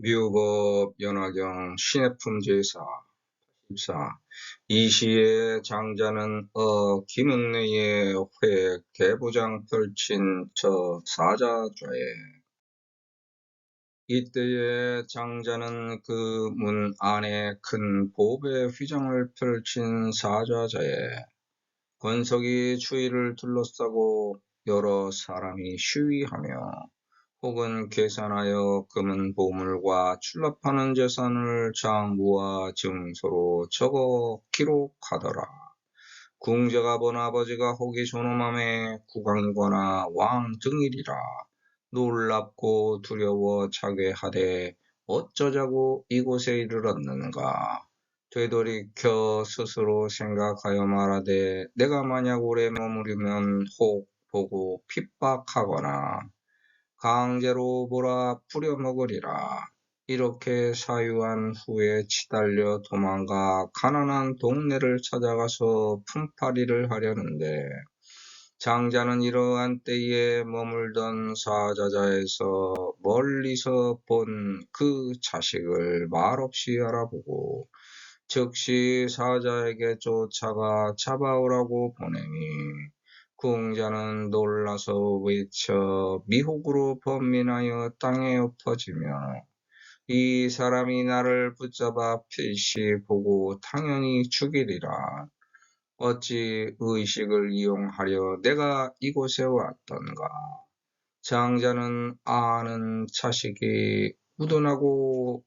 묘법 연화경 신해품 제사 14. 이 시에 장자는 김은내의 회 대부장 펼친 저 사자좌에 이때에 장자는 그 문 안에 큰 보배 휘장을 펼친 사자좌에 권석이 주위를 둘러싸고 여러 사람이 시위하며 혹은 계산하여 금은 보물과 출납하는 재산을 장부와 증서로 적어 기록하더라. 궁제가 본 아버지가 혹이 존엄함에 국왕이거나 왕 등이리라. 놀랍고 두려워 자괴하되 어쩌자고 이곳에 이르렀는가. 되돌이켜 스스로 생각하여 말하되 내가 만약 오래 머무르면 혹 보고 핍박하거나 강제로 몰아 부려먹으리라. 이렇게 사유한 후에 치달려 도망가 가난한 동네를 찾아가서 품팔이를 하려는데 장자는 이러한 때에 머물던 사자자에서 멀리서 본 그 자식을 말없이 알아보고 즉시 사자에게 쫓아가 잡아오라고 보내니 궁자는 놀라서 외쳐 미혹으로 번민하여 땅에 엎어지며 이 사람이 나를 붙잡아 필시 보고 당연히 죽이리라. 어찌 의식을 이용하려 내가 이곳에 왔던가. 장자는 아는 자식이 무던하고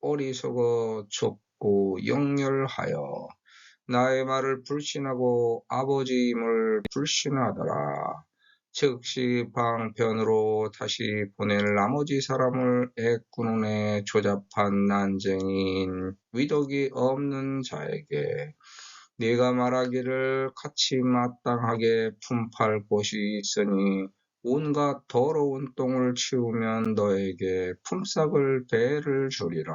어리석어 좁고 영렬하여 나의 말을 불신하고 아버지임을 불신하더라. 즉시 방편으로 다시 보낼 나머지 사람을 애꾸눈에 조잡한 난쟁이인 위덕이 없는 자에게 네가 말하기를 같이 마땅하게 품팔 곳이 있으니 온갖 더러운 똥을 치우면 너에게 품삯을 배를 주리라.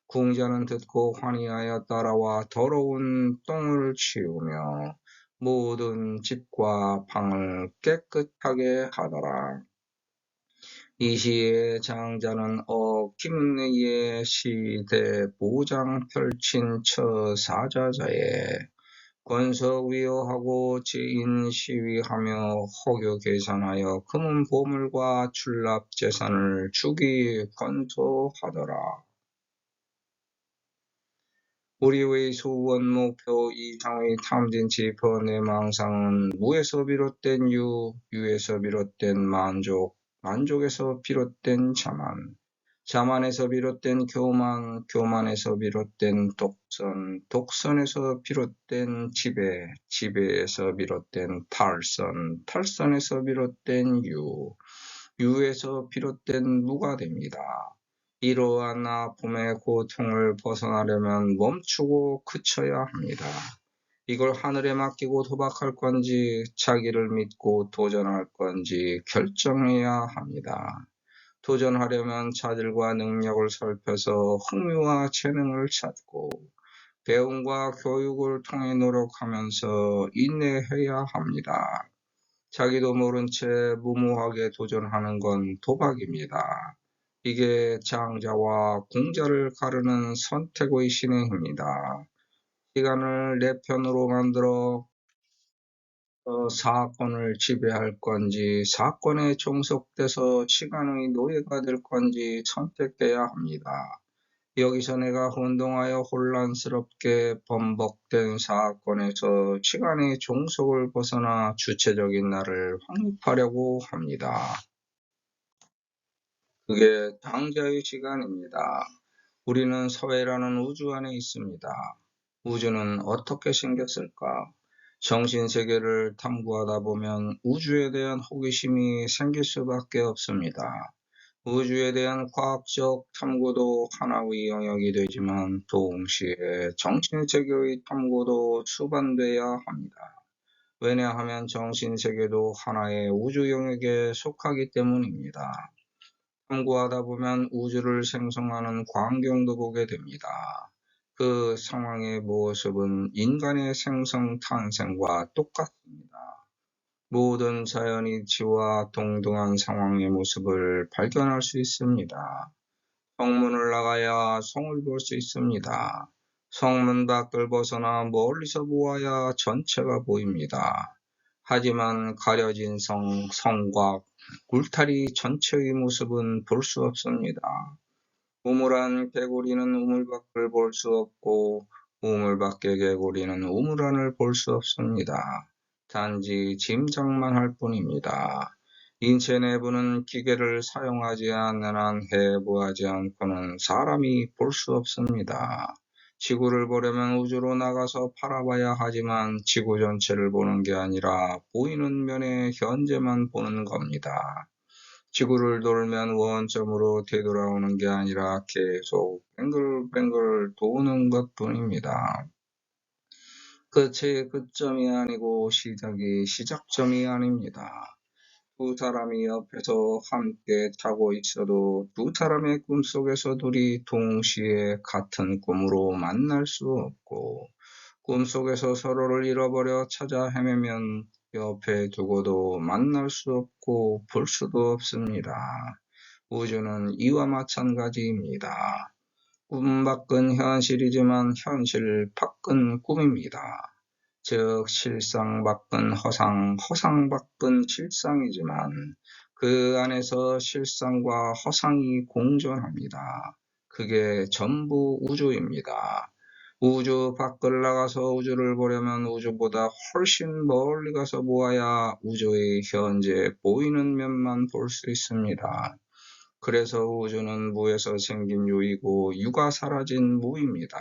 궁자는 듣고 환희하여 따라와 더러운 똥을 치우며 모든 집과 방을 깨끗하게 하더라. 이 시에 장자는 김은내의 시대 보장 펼친 처 사자자에 권석위호하고 지인 시위하며 허교 계산하여 금은 보물과 출납 재산을 주기 권소하더라. 우리의 소원 목표 이상의 탐진 지퍼 내망상은 무에서 비롯된 유, 유에서 비롯된 만족, 만족에서 비롯된 자만, 자만에서 비롯된 교만, 교만에서 비롯된 독선, 독선에서 비롯된 지배, 지배에서 비롯된 탈선, 탈선에서 비롯된 유, 유에서 비롯된 무가 됩니다. 이러한 아픔의 고통을 벗어나려면 멈추고 그쳐야 합니다. 이걸 하늘에 맡기고 도박할 건지 자기를 믿고 도전할 건지 결정해야 합니다. 도전하려면 자질과 능력을 살펴서 흥미와 재능을 찾고 배움과 교육을 통해 노력하면서 인내해야 합니다. 자기도 모른 채 무모하게 도전하는 건 도박입니다. 이게 장자와 궁자를 가르는 선택의 신행입니다. 시간을 내 편으로 만들어 사건을 지배할 건지 사건에 종속돼서 시간의 노예가 될 건지 선택해야 합니다. 여기서 내가 혼동하여 혼란스럽게 번복된 사건에서 시간의 종속을 벗어나 주체적인 나를 확립하려고 합니다. 그게 장자의 시간입니다. 우리는 사회라는 우주 안에 있습니다. 우주는 어떻게 생겼을까? 정신세계를 탐구하다 보면 우주에 대한 호기심이 생길 수밖에 없습니다. 우주에 대한 과학적 탐구도 하나의 영역이 되지만 동시에 정신세계의 탐구도 수반돼야 합니다. 왜냐하면 정신세계도 하나의 우주 영역에 속하기 때문입니다. 탐구하다 보면 우주를 생성하는 광경도 보게 됩니다. 그 상황의 모습은 인간의 생성 탄생과 똑같습니다. 모든 자연이치와 동등한 상황의 모습을 발견할 수 있습니다. 성문을 나가야 성을 볼 수 있습니다. 성문 밖을 벗어나 멀리서 보아야 전체가 보입니다. 하지만 가려진 성과 울타리 전체의 모습은 볼 수 없습니다. 우물안 개구리는 우물 밖을 볼 수 없고 우물 밖의 개구리는 우물 안을 볼 수 없습니다. 단지 짐작만 할 뿐입니다. 인체 내부는 기계를 사용하지 않는 한 해부하지 않고는 사람이 볼 수 없습니다. 지구를 보려면 우주로 나가서 바라봐야 하지만 지구 전체를 보는 게 아니라 보이는 면의 현재만 보는 겁니다. 지구를 돌면 원점으로 되돌아오는 게 아니라 계속 뱅글뱅글 도는 것뿐입니다. 끝이 끝점이 아니고 시작이 시작점이 아닙니다. 두 사람이 옆에서 함께 자고 있어도 두 사람의 꿈속에서 둘이 동시에 같은 꿈으로 만날 수 없고 꿈속에서 서로를 잃어버려 찾아 헤매면 옆에 두고도 만날 수 없고 볼 수도 없습니다. 우주는 이와 마찬가지입니다. 꿈 밖은 현실이지만 현실 밖은 꿈입니다. 즉 실상 밖은 허상, 허상 밖은 실상이지만 그 안에서 실상과 허상이 공존합니다. 그게 전부 우주입니다. 우주 밖을 나가서 우주를 보려면 우주보다 훨씬 멀리 가서 보아야 우주의 현재 보이는 면만 볼 수 있습니다. 그래서 우주는 무에서 생긴 유이고 유가 사라진 무입니다.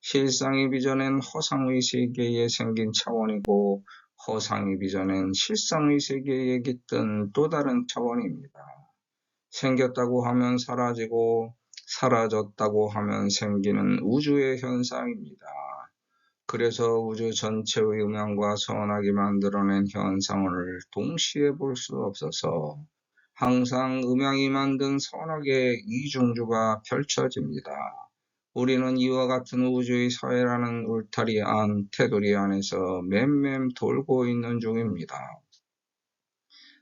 실상이 빚어낸 허상의 세계에 생긴 차원이고 허상이 빚어낸 실상의 세계에 깃든 또 다른 차원입니다. 생겼다고 하면 사라지고 사라졌다고 하면 생기는 우주의 현상입니다. 그래서 우주 전체의 음양과 선악이 만들어낸 현상을 동시에 볼 수 없어서 항상 음양이 만든 선악의 이중주가 펼쳐집니다. 우리는 이와 같은 우주의 사회라는 울타리 안, 테두리 안에서 맴맴 돌고 있는 중입니다.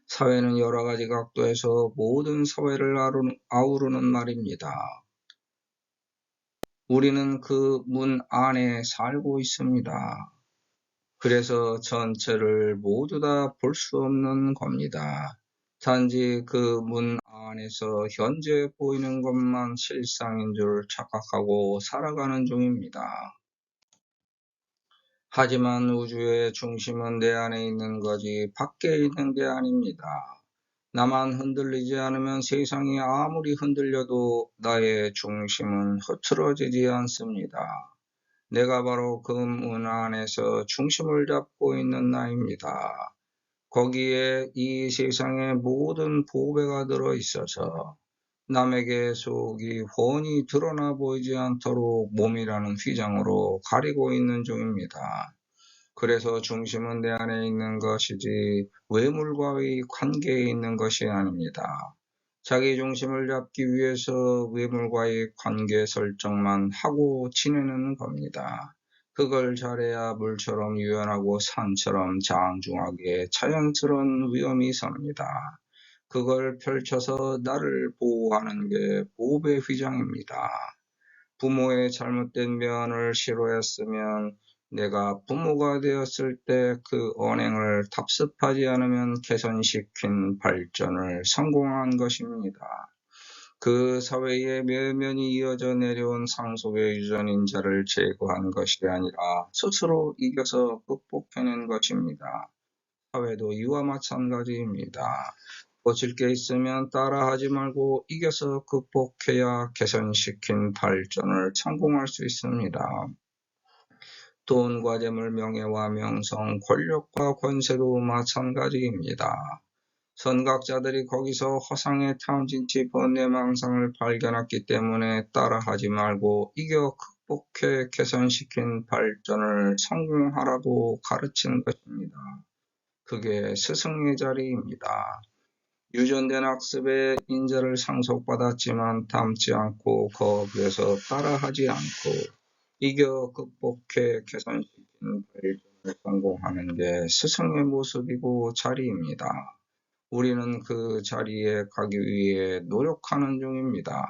사회는 여러 가지 각도에서 모든 사회를 아우르는 말입니다. 우리는 그 문 안에 살고 있습니다. 그래서 전체를 모두 다 볼 수 없는 겁니다. 단지 그 문 안에서 현재 보이는 것만 실상인 줄 착각하고 살아가는 중입니다. 하지만 우주의 중심은 내 안에 있는 거지 밖에 있는 게 아닙니다. 나만 흔들리지 않으면 세상이 아무리 흔들려도 나의 중심은 흐트러지지 않습니다. 내가 바로 그 문 안에서 중심을 잡고 있는 나입니다. 거기에 이 세상의 모든 보배가 들어있어서 남에게 속이 훤히 드러나 보이지 않도록 몸이라는 휘장으로 가리고 있는 중입니다. 그래서 중심은 내 안에 있는 것이지 외물과의 관계에 있는 것이 아닙니다. 자기 중심을 잡기 위해서 외물과의 관계 설정만 하고 지내는 겁니다. 그걸 잘해야 물처럼 유연하고 산처럼 장중하게 자연스러운 위험이 섭니다. 그걸 펼쳐서 나를 보호하는 게 보호의 휘장입니다. 부모의 잘못된 면을 싫어했으면 내가 부모가 되었을 때 그 언행을 답습하지 않으면 개선시킨 발전을 성공한 것입니다. 그 사회의 면면이 이어져 내려온 상속의 유전인 자를 제거한 것이 아니라 스스로 이겨서 극복해낸 것입니다. 사회도 이와 마찬가지입니다. 고칠 게 있으면 따라하지 말고 이겨서 극복해야 개선시킨 발전을 성공할 수 있습니다. 돈과 재물, 명예와 명성, 권력과 권세도 마찬가지입니다. 선각자들이 거기서 허상의 탐진치 번뇌망상을 발견했기 때문에 따라하지 말고 이겨 극복해 개선시킨 발전을 성공하라고 가르친 것입니다. 그게 스승의 자리입니다. 유전된 학습에 인자를 상속받았지만 닮지 않고 거기에서 따라하지 않고 이겨 극복해 개선시킨 발전을 성공하는 게 스승의 모습이고 자리입니다. 우리는 그 자리에 가기 위해 노력하는 중입니다.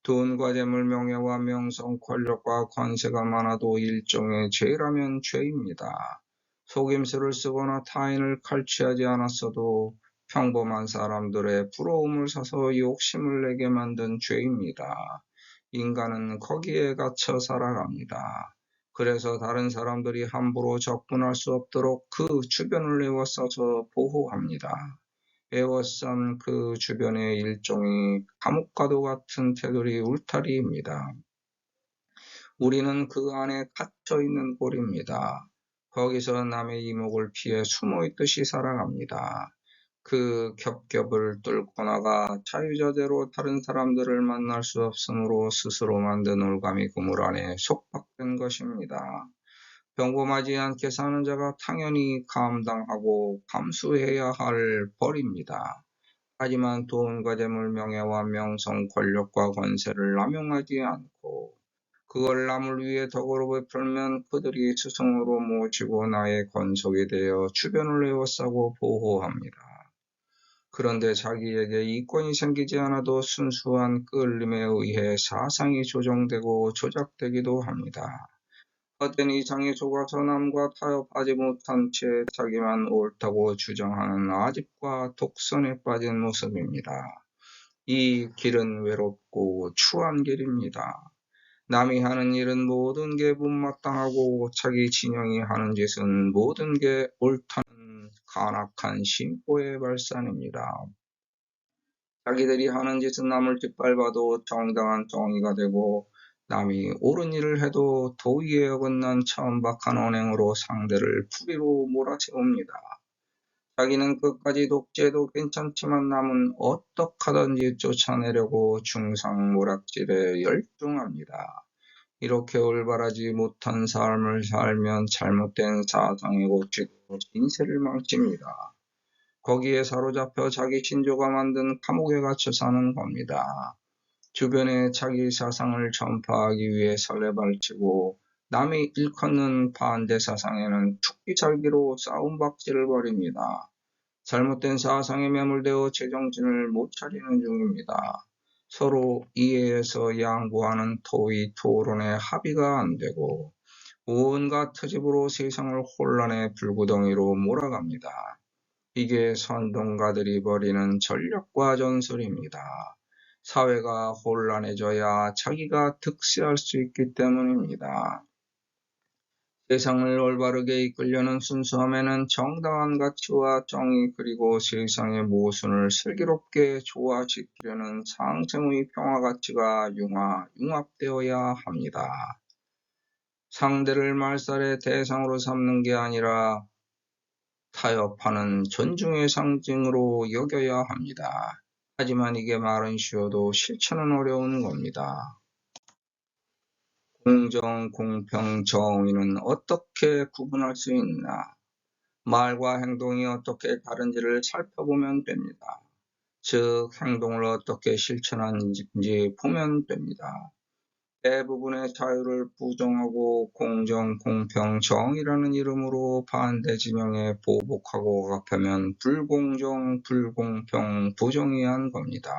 돈과 재물, 명예와 명성, 권력과 권세가 많아도 일종의 죄라면 죄입니다. 속임수를 쓰거나 타인을 칼취하지 않았어도 평범한 사람들의 부러움을 사서 욕심을 내게 만든 죄입니다. 인간은 거기에 갇혀 살아갑니다. 그래서 다른 사람들이 함부로 접근할 수 없도록 그 주변을 에워싸서 보호합니다. 에워싼 그 주변의 일종의 감옥과도 같은 테두리 울타리입니다. 우리는 그 안에 갇혀 있는 꼴입니다. 거기서 남의 이목을 피해 숨어 있듯이 살아갑니다. 그 겹겹을 뚫고 나가 자유자재로 다른 사람들을 만날 수 없으므로 스스로 만든 올가미 그물 안에 속박된 것입니다. 평범하지 않게 사는 자가 당연히 감당하고 감수해야 할 벌입니다. 하지만 돈과 재물, 명예와 명성, 권력과 권세를 남용하지 않고 그걸 남을 위해 덕으로 베풀면 그들이 스승으로 모시고 나의 권속이 되어 주변을 에워싸고 보호합니다. 그런데 자기에게 이권이 생기지 않아도 순수한 끌림에 의해 사상이 조정되고 조작되기도 합니다. 헛된 이상에 속아서 남과 타협하지 못한 채 자기만 옳다고 주장하는 아집과 독선에 빠진 모습입니다. 이 길은 외롭고 추한 길입니다. 남이 하는 일은 모든 게 못마땅하고 자기 진영이 하는 짓은 모든 게 옳다는 간악한 심보의 발산입니다. 자기들이 하는 짓은 남을 짓밟아도 정당한 정의가 되고 남이 옳은 일을 해도 도의에 어긋난 천박한 언행으로 상대를 풀이로 몰아세웁니다. 자기는 끝까지 독재해도 괜찮지만 남은 어떡하든지 쫓아내려고 중상모략질에 열중합니다. 이렇게 올바르지 못한 삶을 살면 잘못된 사상에 꽂히고 인생을 망칩니다. 거기에 사로잡혀 자기 신조가 만든 감옥에 갇혀 사는 겁니다. 주변에 자기 사상을 전파하기 위해 설레발치고 남이 일컫는 반대 사상에는 죽기 살기로 싸움박질을 벌입니다. 잘못된 사상에 매몰되어 제정신을 못 차리는 중입니다. 서로 이해해서 양보하는 토의 토론에 합의가 안 되고 온갖 트집으로 세상을 혼란의 불구덩이로 몰아갑니다. 이게 선동가들이 벌이는 전략과 전술입니다. 사회가 혼란해져야 자기가 득세할 수 있기 때문입니다. 세상을 올바르게 이끌려는 순수함에는 정당한 가치와 정의 그리고 세상의 모순을 슬기롭게 조화시키려는 상생의 평화 가치가 융합되어야 합니다. 상대를 말살의 대상으로 삼는 게 아니라 타협하는 존중의 상징으로 여겨야 합니다. 하지만 이게 말은 쉬워도 실천은 어려운 겁니다. 공정, 공평, 정의는 어떻게 구분할 수 있나? 말과 행동이 어떻게 다른지를 살펴보면 됩니다. 즉, 행동을 어떻게 실천하는지 보면 됩니다. 대부분의 자유를 부정하고 공정, 공평, 정의라는 이름으로 반대 진영에 보복하고 억압하면 불공정, 불공평, 부정의한 겁니다.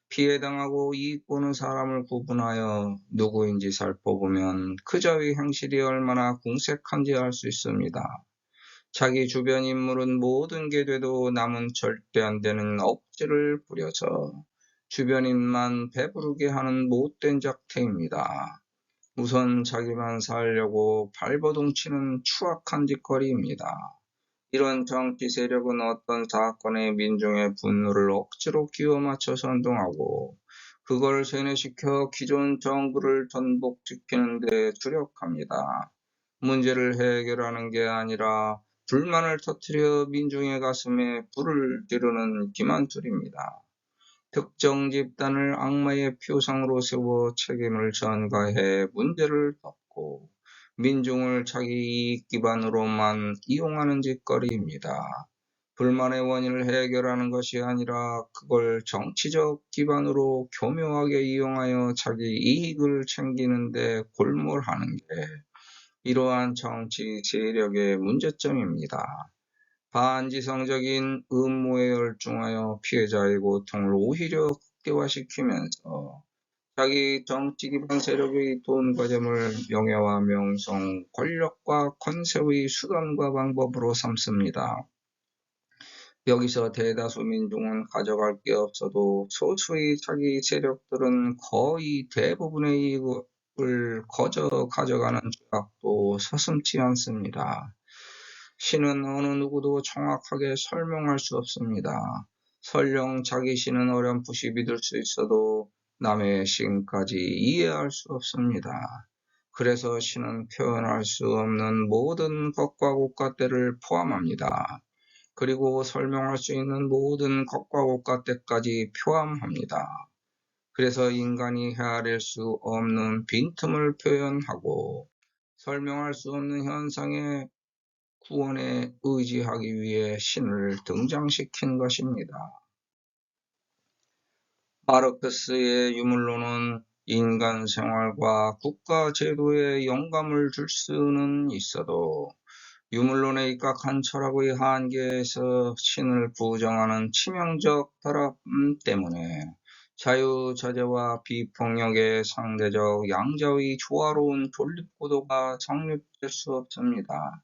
피해당하고 이익 보는 사람을 구분하여 누구인지 살펴보면 그 자의 행실이 얼마나 궁색한지 알 수 있습니다. 자기 주변 인물은 모든 게 돼도 남은 절대 안 되는 억지를 부려서 주변인만 배부르게 하는 못된 작태입니다. 우선 자기만 살려고 발버둥치는 추악한 짓거리입니다. 이런 정치 세력은 어떤 사건에 민중의 분노를 억지로 끼워 맞춰 선동하고 그걸 세뇌시켜 기존 정부를 전복시키는 데 주력합니다. 문제를 해결하는 게 아니라 불만을 터뜨려 민중의 가슴에 불을 지르는 기만술입니다. 특정 집단을 악마의 표상으로 세워 책임을 전가해 문제를 덮고 민중을 자기 이익 기반으로만 이용하는 짓거리입니다. 불만의 원인을 해결하는 것이 아니라 그걸 정치적 기반으로 교묘하게 이용하여 자기 이익을 챙기는 데 골몰하는 게 이러한 정치 세력의 문제점입니다. 반지성적인 음모에 열중하여 피해자의 고통을 오히려 극대화시키면서 자기 정치 기반 세력의 돈과 재물, 명예와 명성, 권력과 권세의 수단과 방법으로 삼습니다. 여기서 대다수 민중은 가져갈 게 없어도 소수의 자기 세력들은 거의 대부분의 이익을 거저 가져가는 죄악도 서슴지 않습니다. 신은 어느 누구도 정확하게 설명할 수 없습니다. 설령 자기 신은 어렴풋이 믿을 수 있어도 남의 신까지 이해할 수 없습니다. 그래서 신은 표현할 수 없는 모든 것과 곳과 때를 포함합니다. 그리고 설명할 수 있는 모든 것과 곳과 때까지 포함합니다. 그래서 인간이 헤아릴 수 없는 빈틈을 표현하고 설명할 수 없는 현상의 구원에 의지하기 위해 신을 등장시킨 것입니다. 마르크스의 유물론은 인간 생활과 국가 제도에 영감을 줄 수는 있어도 유물론에 입각한 철학의 한계에서 신을 부정하는 치명적 결함 때문에 자유자재와 비폭력의 상대적 양자의 조화로운 존립구도가 성립될 수 없습니다.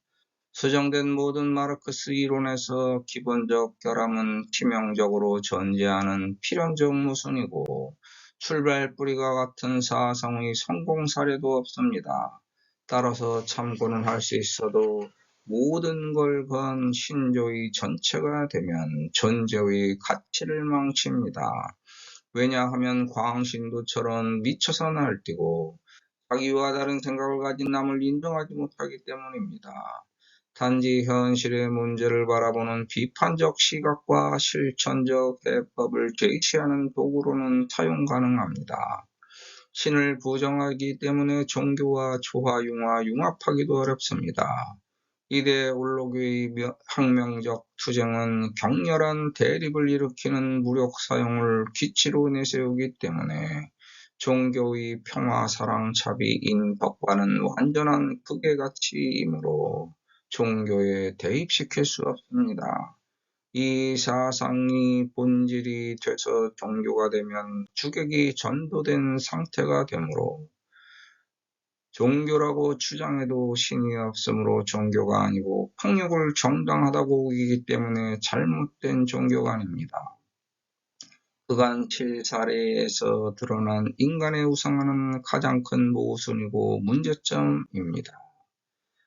수정된 모든 마르크스 이론에서 기본적 결함은 치명적으로 존재하는 필연적 모순이고 출발 뿌리가 같은 사상의 성공 사례도 없습니다. 따라서 참고는 할 수 있어도 모든 걸 건 신조의 전체가 되면 존재의 가치를 망칩니다. 왜냐하면 광신도처럼 미쳐서 날뛰고 자기와 다른 생각을 가진 남을 인정하지 못하기 때문입니다. 단지 현실의 문제를 바라보는 비판적 시각과 실천적 해법을 제시하는 도구로는 사용 가능합니다. 신을 부정하기 때문에 종교와 조화융화 융합하기도 어렵습니다. 이데올로기의 혁명적 투쟁은 격렬한 대립을 일으키는 무력 사용을 기치로 내세우기 때문에 종교의 평화, 사랑, 자비, 인덕과는 완전한 극의 가치이므로 종교에 대입시킬 수 없습니다. 이 사상이 본질이 돼서 종교가 되면 주객이 전도된 상태가 되므로 종교라고 주장해도 신이 없으므로 종교가 아니고 폭력을 정당하다고 우기기 때문에 잘못된 종교가 아닙니다. 그간 7사례에서 드러난 인간의 우상화는 가장 큰 모순이고 문제점입니다.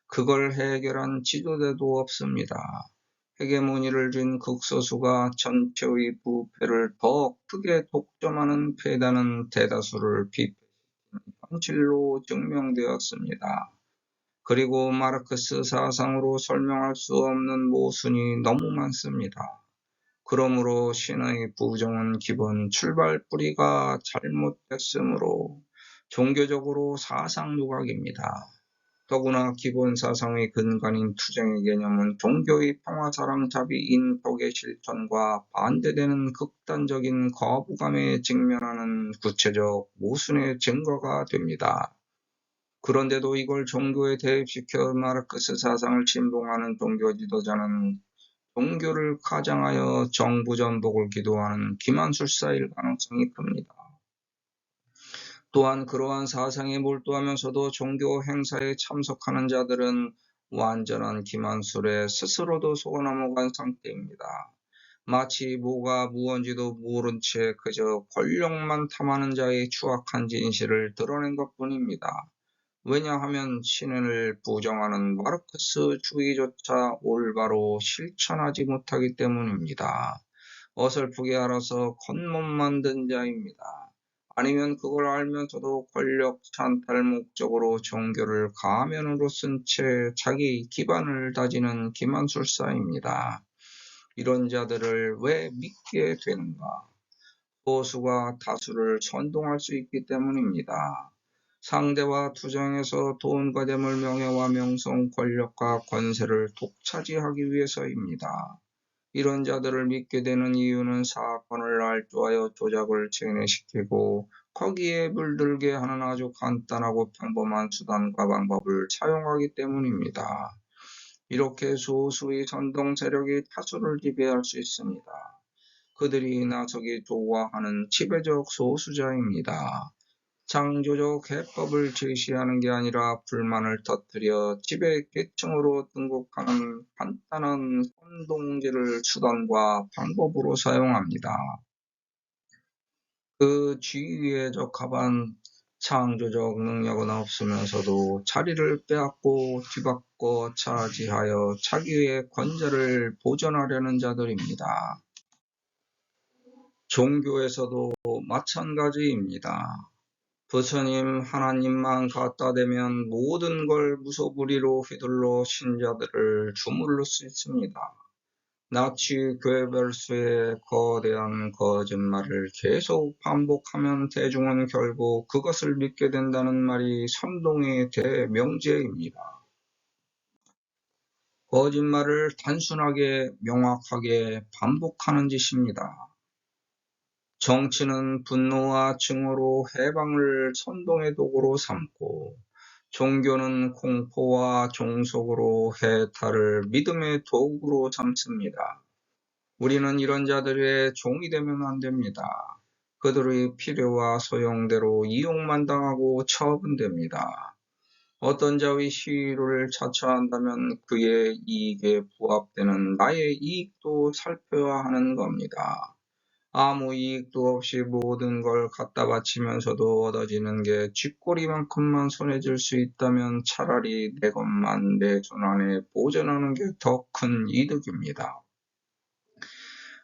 그걸 해결한 지도자도 없습니다. 헤게모니를 쥔 극소수가 전체의 부패를 더 크게 독점하는 패다는 대다수를 비패시키는 현실로 증명되었습니다. 그리고 마르크스 사상으로 설명할 수 없는 모순이 너무 많습니다. 그러므로 신의 부정은 기본 출발 뿌리가 잘못됐으므로 종교적으로 사상 누각입니다. 더구나 기본 사상의 근간인 투쟁의 개념은 종교의 평화, 사랑, 자비, 인덕의 실천과 반대되는 극단적인 거부감에 직면하는 구체적 모순의 증거가 됩니다. 그런데도 이걸 종교에 대입시켜 마르크스 사상을 신봉하는 종교 지도자는 종교를 가장하여 정부 전복을 기도하는 기만술사일 가능성이 큽니다. 또한 그러한 사상에 몰두하면서도 종교 행사에 참석하는 자들은 완전한 기만술에 스스로도 속아 넘어간 상태입니다. 마치 뭐가 무언지도 모른 채 그저 권력만 탐하는 자의 추악한 진실을 드러낸 것뿐입니다. 왜냐하면 신을 부정하는 마르크스 주의조차 올바로 실천하지 못하기 때문입니다. 어설프게 알아서 겉멋 만든 자입니다. 아니면 그걸 알면서도 권력 찬탈 목적으로 종교를 가면으로 쓴 채 자기 기반을 다지는 기만술사입니다. 이런 자들을 왜 믿게 되는가? 소수가 다수를 선동할 수 있기 때문입니다. 상대와 투쟁에서 돈과 재물, 명예와 명성, 권력과 권세를 독차지하기 위해서입니다. 이런 자들을 믿게 되는 이유는 사건을 알조하여 조작을 진행시키고 거기에 물들게 하는 아주 간단하고 평범한 수단과 방법을 사용하기 때문입니다. 이렇게 소수의 선동 세력이 다수를 지배할 수 있습니다. 그들이 나서기 좋아하는 지배적 소수자입니다. 창조적 해법을 제시하는 게 아니라 불만을 터뜨려 지배 계층으로 등극하는 간단한 선동질을 수단과 방법으로 사용합니다. 그 지위에 적합한 창조적 능력은 없으면서도 자리를 빼앗고 뒤바꿔 차지하여 자기의 권세를 보존하려는 자들입니다. 종교에서도 마찬가지입니다. 부처님 하나님만 갖다 대면 모든 걸 무소불위로 휘둘러 신자들을 주물를 수 있습니다. 나치 괴벨수의 거대한 거짓말을 계속 반복하면 대중은 결국 그것을 믿게 된다는 말이 선동의 대명제입니다. 거짓말을 단순하게 명확하게 반복하는 짓입니다. 정치는 분노와 증오로 해방을 선동의 도구로 삼고, 종교는 공포와 종속으로 해탈을 믿음의 도구로 삼습니다. 우리는 이런 자들의 종이 되면 안 됩니다. 그들의 필요와 소용대로 이용만 당하고 처분됩니다. 어떤 자의 시위를 자처한다면 그의 이익에 부합되는 나의 이익도 살펴야 하는 겁니다. 아무 이익도 없이 모든 걸 갖다 바치면서도 얻어지는 게 쥐꼬리만큼만 손해질 수 있다면 차라리 내 것만 내 손 안에 보존하는 게 더 큰 이득입니다.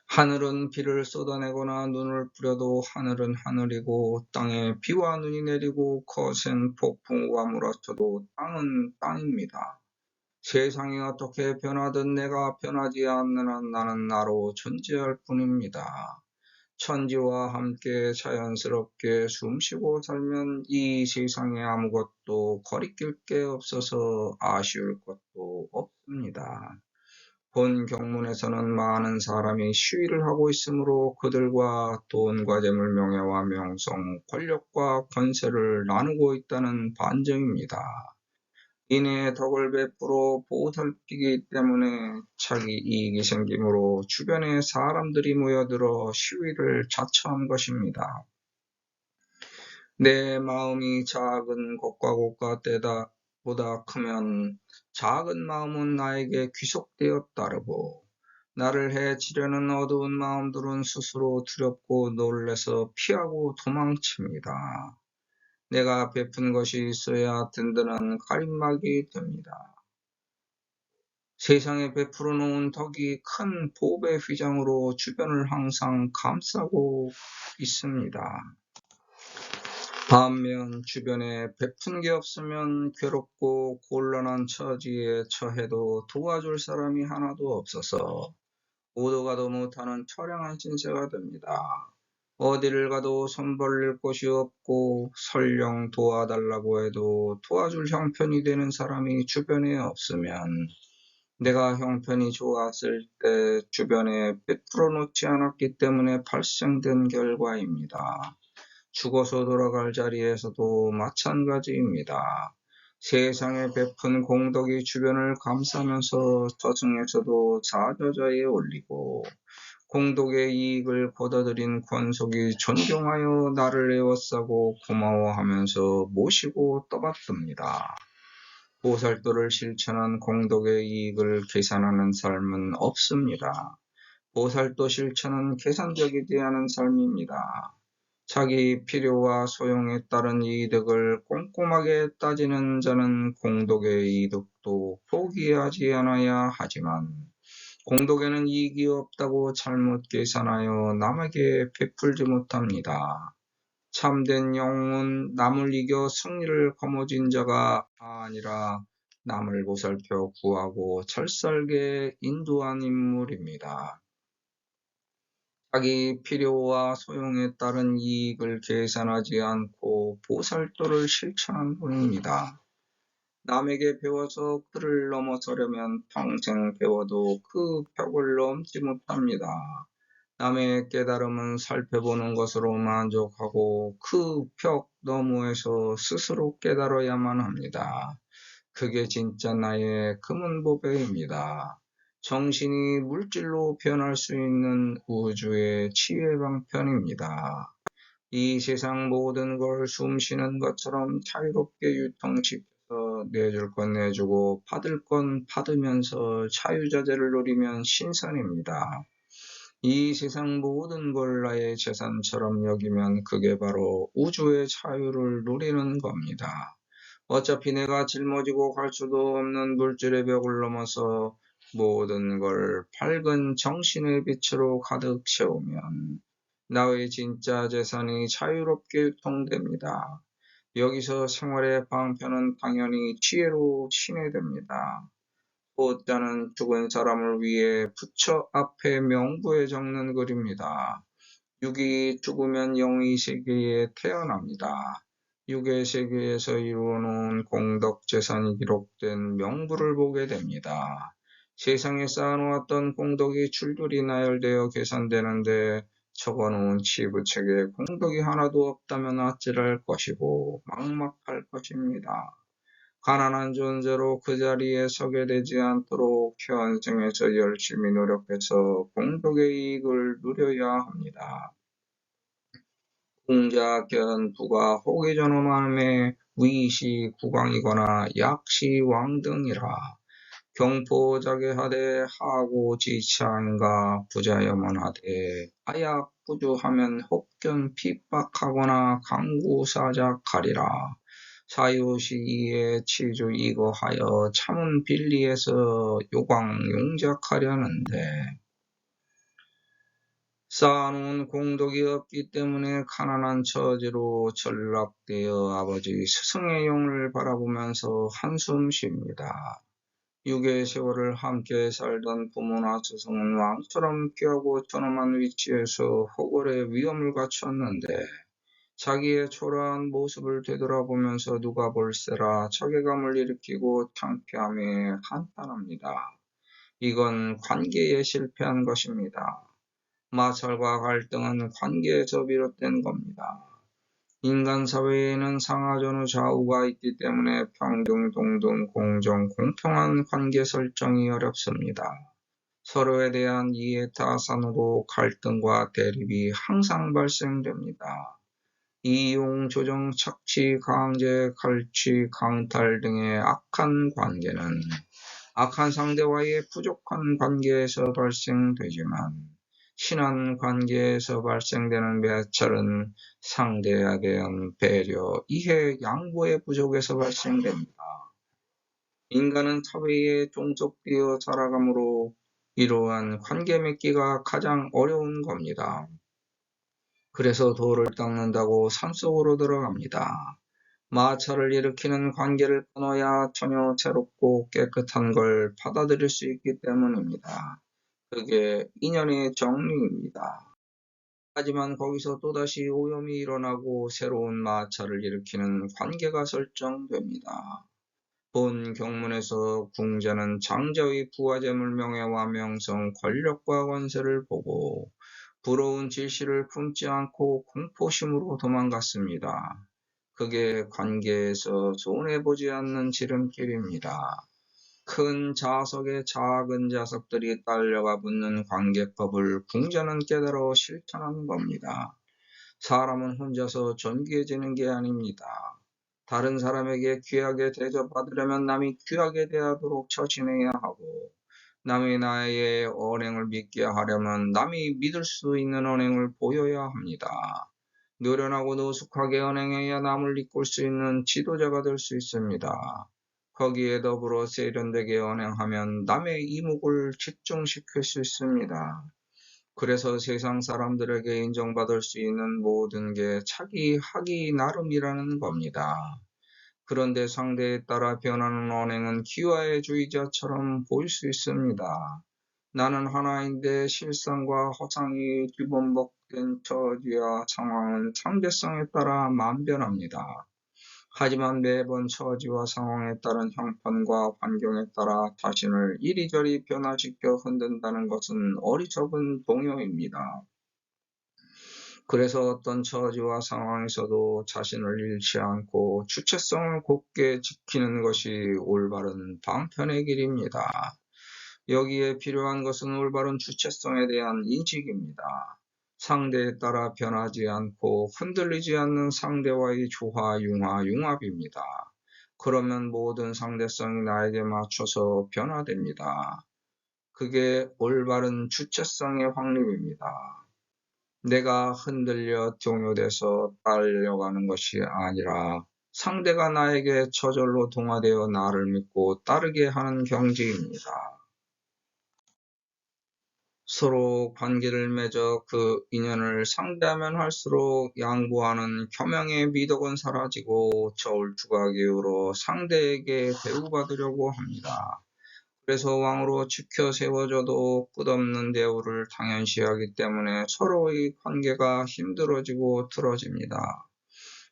하늘은 비를 쏟아내거나 눈을 뿌려도 하늘은 하늘이고 땅에 비와 눈이 내리고 거센 폭풍우가 몰아쳐도 땅은 땅입니다. 세상이 어떻게 변하든 내가 변하지 않는 한 나는 나로 존재할 뿐입니다. 천지와 함께 자연스럽게 숨쉬고 살면 이 세상에 아무것도 거리낄 게 없어서 아쉬울 것도 없습니다. 본 경문에서는 많은 사람이 시위를 하고 있으므로 그들과 돈과 재물, 명예와 명성, 권력과 권세를 나누고 있다는 반증입니다. 이내 덕을 베풀어 보살피기 때문에 자기 이익이 생기므로 주변에 사람들이 모여들어 시위를 자처한 것입니다. 내 마음이 작은 것과 곳과 때다 보다 크면 작은 마음은 나에게 귀속되어 따르고 나를 해치려는 어두운 마음들은 스스로 두렵고 놀래서 피하고 도망칩니다. 내가 베푼 것이 있어야 든든한 가림막이 됩니다. 세상에 베풀어 놓은 덕이 큰 복의 휘장으로 주변을 항상 감싸고 있습니다. 반면 주변에 베푼 게 없으면 괴롭고 곤란한 처지에 처해도 도와줄 사람이 하나도 없어서 오도 가도 못하는 처량한 신세가 됩니다. 어디를 가도 손 벌릴 곳이 없고 설령 도와달라고 해도 도와줄 형편이 되는 사람이 주변에 없으면 내가 형편이 좋았을 때 주변에 베풀어 놓지 않았기 때문에 발생된 결과입니다. 죽어서 돌아갈 자리에서도 마찬가지입니다. 세상에 베푼 공덕이 주변을 감싸면서 저승에서도 자저자에 올리고 공덕의 이익을 거둬들인 권속이 존경하여 나를 에워싸고 고마워하면서 모시고 떠받듭니다. 보살도를 실천한 공덕의 이익을 계산하는 삶은 없습니다. 보살도 실천은 계산적이지 않은 삶입니다. 자기 필요와 소용에 따른 이득을 꼼꼼하게 따지는 자는 공덕의 이득도 포기하지 않아야 하지만 공덕에는 이익이 없다고 잘못 계산하여 남에게 베풀지 못합니다. 참된 영웅은 남을 이겨 승리를 거머쥔 자가 아니라 남을 보살펴 구하고 잘살게 인도한 인물입니다. 자기 필요와 소용에 따른 이익을 계산하지 않고 보살도를 실천한 분입니다. 남에게 배워서 그를 넘어서려면 평생 배워도 그 벽을 넘지 못합니다. 남의 깨달음은 살펴보는 것으로 만족하고 그 벽 너머에서 스스로 깨달아야만 합니다. 그게 진짜 나의 금은보배입니다. 정신이 물질로 변할 수 있는 우주의 치유의 방편입니다. 이 세상 모든 걸 숨쉬는 것처럼 자유롭게 유통시켜서 내줄 건 내주고 받을 건 받으면서 자유자재를 누리면 신선입니다. 이 세상 모든 걸 나의 재산처럼 여기면 그게 바로 우주의 자유를 누리는 겁니다. 어차피 내가 짊어지고 갈 수도 없는 물질의 벽을 넘어서 모든 걸 밝은 정신의 빛으로 가득 채우면 나의 진짜 재산이 자유롭게 유통됩니다. 여기서 생활의 방편은 당연히 지혜로 친해됩니다. 보자는 죽은 사람을 위해 부처 앞에 명부에 적는 글입니다. 육이 죽으면 영의 세계에 태어납니다. 육의 세계에서 이루어놓은 공덕 재산이 기록된 명부를 보게 됩니다. 세상에 쌓아놓았던 공덕이 줄줄이 나열되어 계산되는데 적어놓은 치부책에 공덕이 하나도 없다면 아찔할 것이고 막막할 것입니다. 가난한 존재로 그 자리에 서게 되지 않도록 현생에서 열심히 노력해서 공덕의 이익을 누려야 합니다. 공자, 견, 부가, 호기전후만음에 위시, 국왕이거나 약시, 왕등이라. 경포자게 하되 하고 지창가 부자여만 하되 아약 부주하면 혹견 핍박하거나 강구사작하리라. 사유시기에 치주 이거하여 참은 빌리에서 요광 용작하려는데 쌓아놓은 공덕이 없기 때문에 가난한 처지로 전락되어 아버지 스승의 영을 바라보면서 한숨 쉽니다. 육의 세월을 함께 살던 부모나 스승은 왕처럼 귀하고 존엄한 위치에서 호걸의 위엄을 갖췄는데 자기의 초라한 모습을 되돌아보면서 누가 볼세라 자괴감을 일으키고 창피함에 한탄합니다. 이건 관계에 실패한 것입니다. 마찰과 갈등은 관계에서 비롯된 겁니다. 인간 사회에는 상하전후 좌우가 있기 때문에 평등, 동등, 공정, 공평한 관계 설정이 어렵습니다. 서로에 대한 이해 타산으로 갈등과 대립이 항상 발생됩니다. 이용, 조정, 착취, 강제, 갈취, 강탈 등의 악한 관계는 악한 상대와의 부족한 관계에서 발생되지만 친한 관계에서 발생되는 매찰은 상대에 대한 배려, 이해, 양보의 부족에서 발생됩니다. 인간은 사회에 종속되어 살아가므로 이러한 관계 맺기가 가장 어려운 겁니다. 그래서 돌을 닦는다고 산속으로 들어갑니다. 마찰을 일으키는 관계를 끊어야 전혀 새롭고 깨끗한 걸 받아들일 수 있기 때문입니다. 그게 인연의 정리입니다. 하지만 거기서 또다시 오염이 일어나고 새로운 마찰을 일으키는 관계가 설정됩니다. 본 경문에서 궁자는 장자의 부하재물 명예와 명성, 권력과 권세를 보고 부러운 질시를 품지 않고 공포심으로 도망갔습니다. 그게 관계에서 손해보지 않는 지름길입니다. 큰 자석에 작은 자석들이 딸려가 붙는 관계법을 궁자는 깨달아 실천하는 겁니다. 사람은 혼자서 존귀해지는 게 아닙니다. 다른 사람에게 귀하게 대접받으려면 남이 귀하게 대하도록 처신해야 하고 남이 나의 언행을 믿게 하려면 남이 믿을 수 있는 언행을 보여야 합니다. 노련하고 노숙하게 언행해야 남을 이끌 수 있는 지도자가 될 수 있습니다. 거기에 더불어 세련되게 언행하면 남의 이목을 집중시킬 수 있습니다. 그래서 세상 사람들에게 인정받을 수 있는 모든 게 자기 하기 나름이라는 겁니다. 그런데 상대에 따라 변하는 언행은 기와의 주의자처럼 보일 수 있습니다. 나는 하나인데 실상과 허상이 뒤범벅된 처지와 상황은 상대성에 따라 만변합니다. 하지만 매번 처지와 상황에 따른 형편과 환경에 따라 자신을 이리저리 변화시켜 흔든다는 것은 어리석은 동요입니다. 그래서 어떤 처지와 상황에서도 자신을 잃지 않고 주체성을 곧게 지키는 것이 올바른 방편의 길입니다. 여기에 필요한 것은 올바른 주체성에 대한 인식입니다. 상대에 따라 변하지 않고 흔들리지 않는 상대와의 조화, 융화, 융합입니다. 그러면 모든 상대성이 나에게 맞춰서 변화됩니다. 그게 올바른 주체성의 확립입니다. 내가 흔들려 동요돼서 따르려가는 것이 아니라 상대가 나에게 저절로 동화되어 나를 믿고 따르게 하는 경지입니다. 서로 관계를 맺어 그 인연을 상대하면 할수록 양보하는 겸양의 미덕은 사라지고 저울추가 기울어 상대에게 대우받으려고 합니다. 그래서 왕으로 지켜 세워져도 끝없는 대우를 당연시하기 때문에 서로의 관계가 힘들어지고 틀어집니다.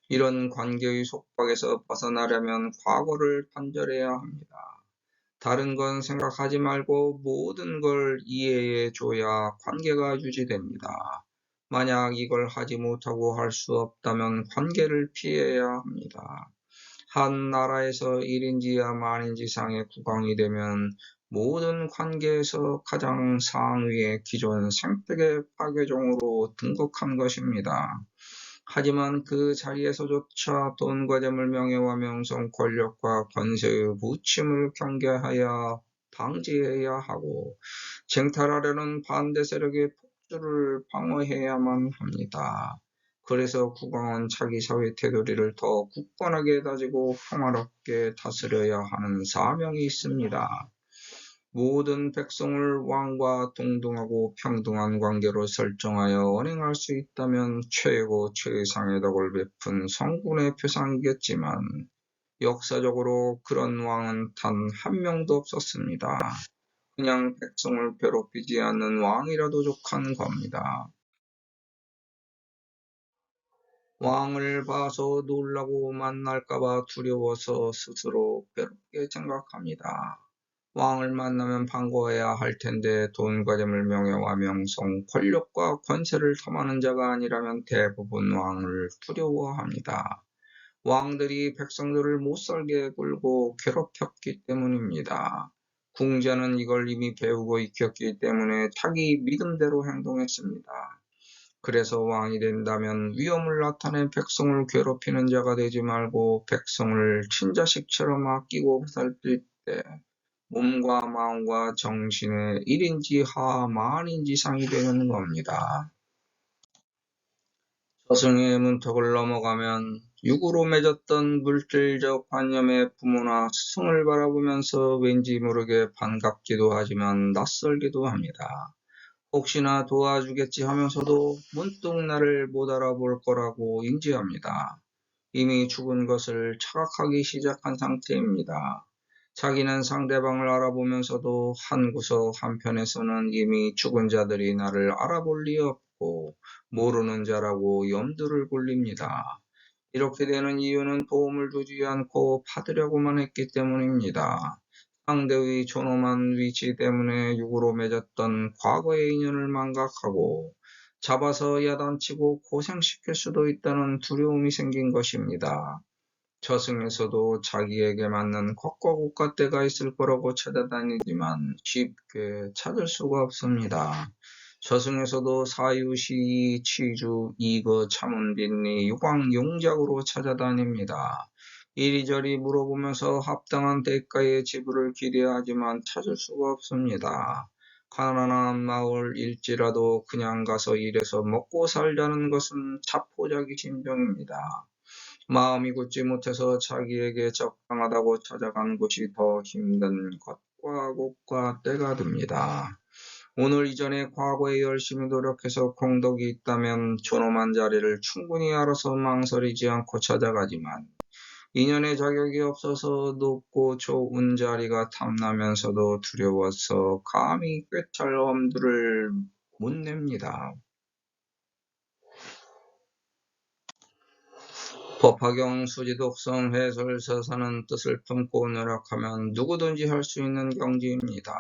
이런 관계의 속박에서 벗어나려면 과거를 단절해야 합니다. 다른 건 생각하지 말고 모든 걸 이해해 줘야 관계가 유지됩니다. 만약 이걸 하지 못하고 할 수 없다면 관계를 피해야 합니다. 한 나라에서 1인지야 만인지상의 국왕이 되면 모든 관계에서 가장 상위의 기존 생태계 파괴종으로 등극한 것입니다. 하지만 그 자리에서조차 돈과 재물, 명예와 명성, 권력과 권세의 부침을 경계하여 방지해야 하고 쟁탈하려는 반대 세력의 폭주를 방어해야만 합니다. 그래서 국왕은 자기 사회 테두리를 더 굳건하게 다지고 평화롭게 다스려야 하는 사명이 있습니다. 모든 백성을 왕과 동등하고 평등한 관계로 설정하여 언행할 수 있다면 최고 최상의 덕을 베푼 성군의 표상이겠지만 역사적으로 그런 왕은 단 한 명도 없었습니다. 그냥 백성을 괴롭히지 않는 왕이라도 족한 겁니다. 왕을 봐서 놀라고 만날까봐 두려워서 스스로 괴롭게 생각합니다. 왕을 만나면 반가워야 할 텐데 돈과 재물, 명예와 명성, 권력과 권세를 탐하는 자가 아니라면 대부분 왕을 두려워합니다. 왕들이 백성들을 못살게 굴고 괴롭혔기 때문입니다. 궁자는 이걸 이미 배우고 익혔기 때문에 자기 믿음대로 행동했습니다. 그래서 왕이 된다면 위험을 나타내 백성을 괴롭히는 자가 되지 말고 백성을 친자식처럼 아끼고 살필 때 몸과 마음과 정신의 1인지 하 만인지상이 되는 겁니다. 저승의 문턱을 넘어가면 육으로 맺었던 물질적 관념의 부모나 스승을 바라보면서 왠지 모르게 반갑기도 하지만 낯설기도 합니다. 혹시나 도와주겠지 하면서도 문득 나를 못 알아볼 거라고 인지합니다. 이미 죽은 것을 착각하기 시작한 상태입니다. 자기는 상대방을 알아보면서도 한 구석 한편에서는 이미 죽은 자들이 나를 알아볼 리 없고 모르는 자라고 염두를 굴립니다. 이렇게 되는 이유는 도움을 주지 않고 받으려고만 했기 때문입니다. 상대의 존엄한 위치 때문에 육으로 맺었던 과거의 인연을 망각하고 잡아서 야단치고 고생시킬 수도 있다는 두려움이 생긴 것입니다. 저승에서도 자기에게 맞는 것과 고가 때가 있을 거라고 찾아다니지만 쉽게 찾을 수가 없습니다. 저승에서도 사유시, 치주, 이거, 차문빈리, 유광, 용작으로 찾아다닙니다. 이리저리 물어보면서 합당한 대가의 지불을 기대하지만 찾을 수가 없습니다. 가난한 마을일지라도 그냥 가서 일해서 먹고 살자는 것은 자포자기 심정입니다. 마음이 굳지 못해서 자기에게 적당하다고 찾아간 곳이 더 힘든 것과 곳과 때가 듭니다. 오늘 이전에 과거에 열심히 노력해서 공덕이 있다면 존엄한 자리를 충분히 알아서 망설이지 않고 찾아가지만 인연의 자격이 없어서 높고 좋은 자리가 탐나면서도 두려워서 감히 꿰찰 엄두를 못 냅니다. 법화경 수지독성 해설서사는 뜻을 품고 노력하면 누구든지 할 수 있는 경지입니다.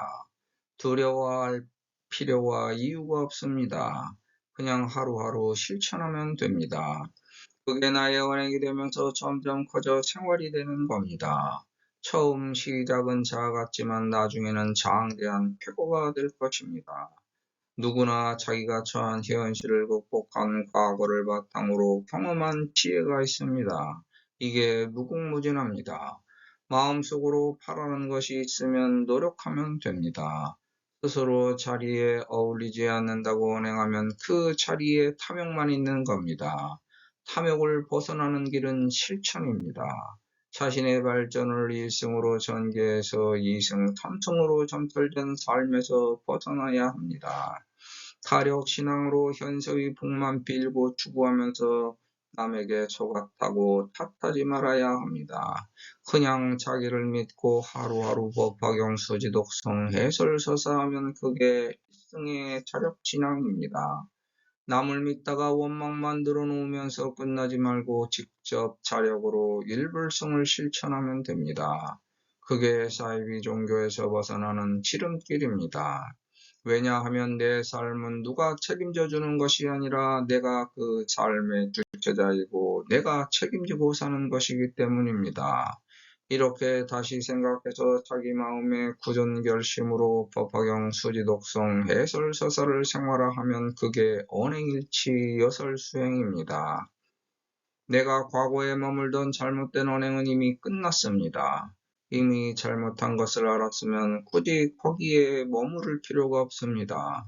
두려워할 필요와 이유가 없습니다. 그냥 하루하루 실천하면 됩니다. 그게 나의 언행이 되면서 점점 커져 생활이 되는 겁니다. 처음 시작은 작았지만 나중에는 장대한 쾌거가 될 것입니다. 누구나 자기가 처한 현실을 극복한 과거를 바탕으로 경험한 지혜가 있습니다. 이게 무궁무진합니다. 마음속으로 바라는 것이 있으면 노력하면 됩니다. 스스로 자리에 어울리지 않는다고 언행하면 그 자리에 탐욕만 있는 겁니다. 탐욕을 벗어나는 길은 실천입니다. 자신의 발전을 1승으로 전개해서 2승, 3승으로 점철된 삶에서 벗어나야 합니다. 타력신앙으로 현세의 복만 빌고 추구하면서 남에게 속았다고 탓하지 말아야 합니다. 그냥 자기를 믿고 하루하루 법화경 수지독성 해설서사하면 그게 일승의 자력신앙입니다. 남을 믿다가 원망 만들어 놓으면서 끝나지 말고 직접 자력으로 일불성을 실천하면 됩니다. 그게 사이비 종교에서 벗어나는 지름길입니다. 왜냐하면 내 삶은 누가 책임져 주는 것이 아니라 내가 그 삶의 주체자이고 내가 책임지고 사는 것이기 때문입니다. 이렇게 다시 생각해서 자기 마음의 굳은 결심으로 법화경 수지독성 해설서사를 생활화하면 그게 언행일치 여설수행입니다. 내가 과거에 머물던 잘못된 언행은 이미 끝났습니다. 이미 잘못한 것을 알았으면 굳이 거기에 머무를 필요가 없습니다.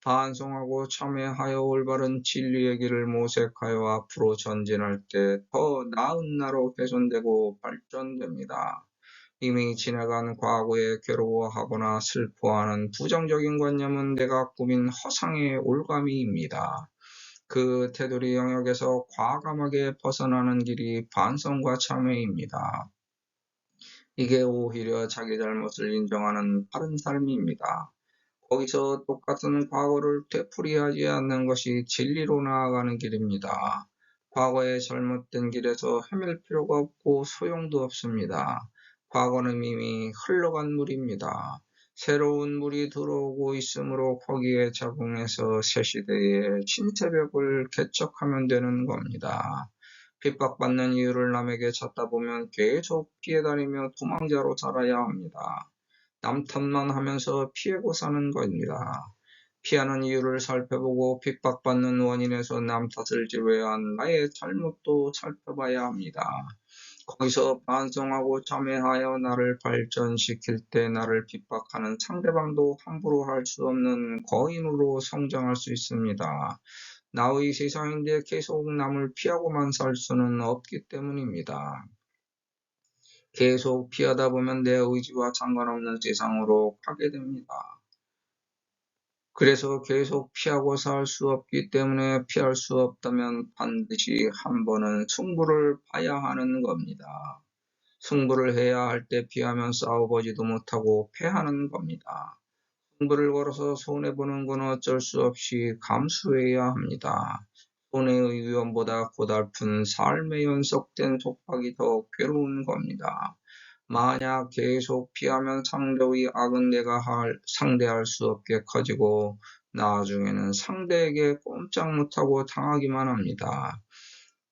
반성하고 참회하여 올바른 진리의 길을 모색하여 앞으로 전진할 때 더 나은 나로 개선되고 발전됩니다. 이미 지나간 과거에 괴로워하거나 슬퍼하는 부정적인 관념은 내가 꾸민 허상의 올가미입니다. 그 테두리 영역에서 과감하게 벗어나는 길이 반성과 참회입니다. 이게 오히려 자기 잘못을 인정하는 바른 삶입니다. 거기서 똑같은 과거를 되풀이하지 않는 것이 진리로 나아가는 길입니다. 과거의 잘못된 길에서 헤맬 필요가 없고 소용도 없습니다. 과거는 이미 흘러간 물입니다. 새로운 물이 들어오고 있으므로 거기에 적응해서 새 시대의 신새벽을 개척하면 되는 겁니다. 핍박받는 이유를 남에게 찾다 보면 계속 피해다니며 도망자로 살아야 합니다. 남 탓만 하면서 피하고 사는 겁니다. 피하는 이유를 살펴보고 핍박받는 원인에서 남 탓을 제외한 나의 잘못도 살펴봐야 합니다. 거기서 반성하고 참회하여 나를 발전시킬 때 나를 핍박하는 상대방도 함부로 할 수 없는 거인으로 성장할 수 있습니다. 나의 세상인데 계속 남을 피하고만 살 수는 없기 때문입니다. 계속 피하다 보면 내 의지와 상관없는 세상으로 가게 됩니다. 그래서 계속 피하고 살 수 없기 때문에 피할 수 없다면 반드시 한 번은 승부를 봐야 하는 겁니다. 승부를 해야 할 때 피하면 싸워보지도 못하고 패하는 겁니다. 승부를 걸어서 손해보는 건 어쩔 수 없이 감수해야 합니다. 손해의 위험보다 고달픈 삶에 연속된 속박이 더 괴로운 겁니다. 만약 계속 피하면 상대의 악은 내가 상대할 수 없게 커지고 나중에는 상대에게 꼼짝 못하고 당하기만 합니다.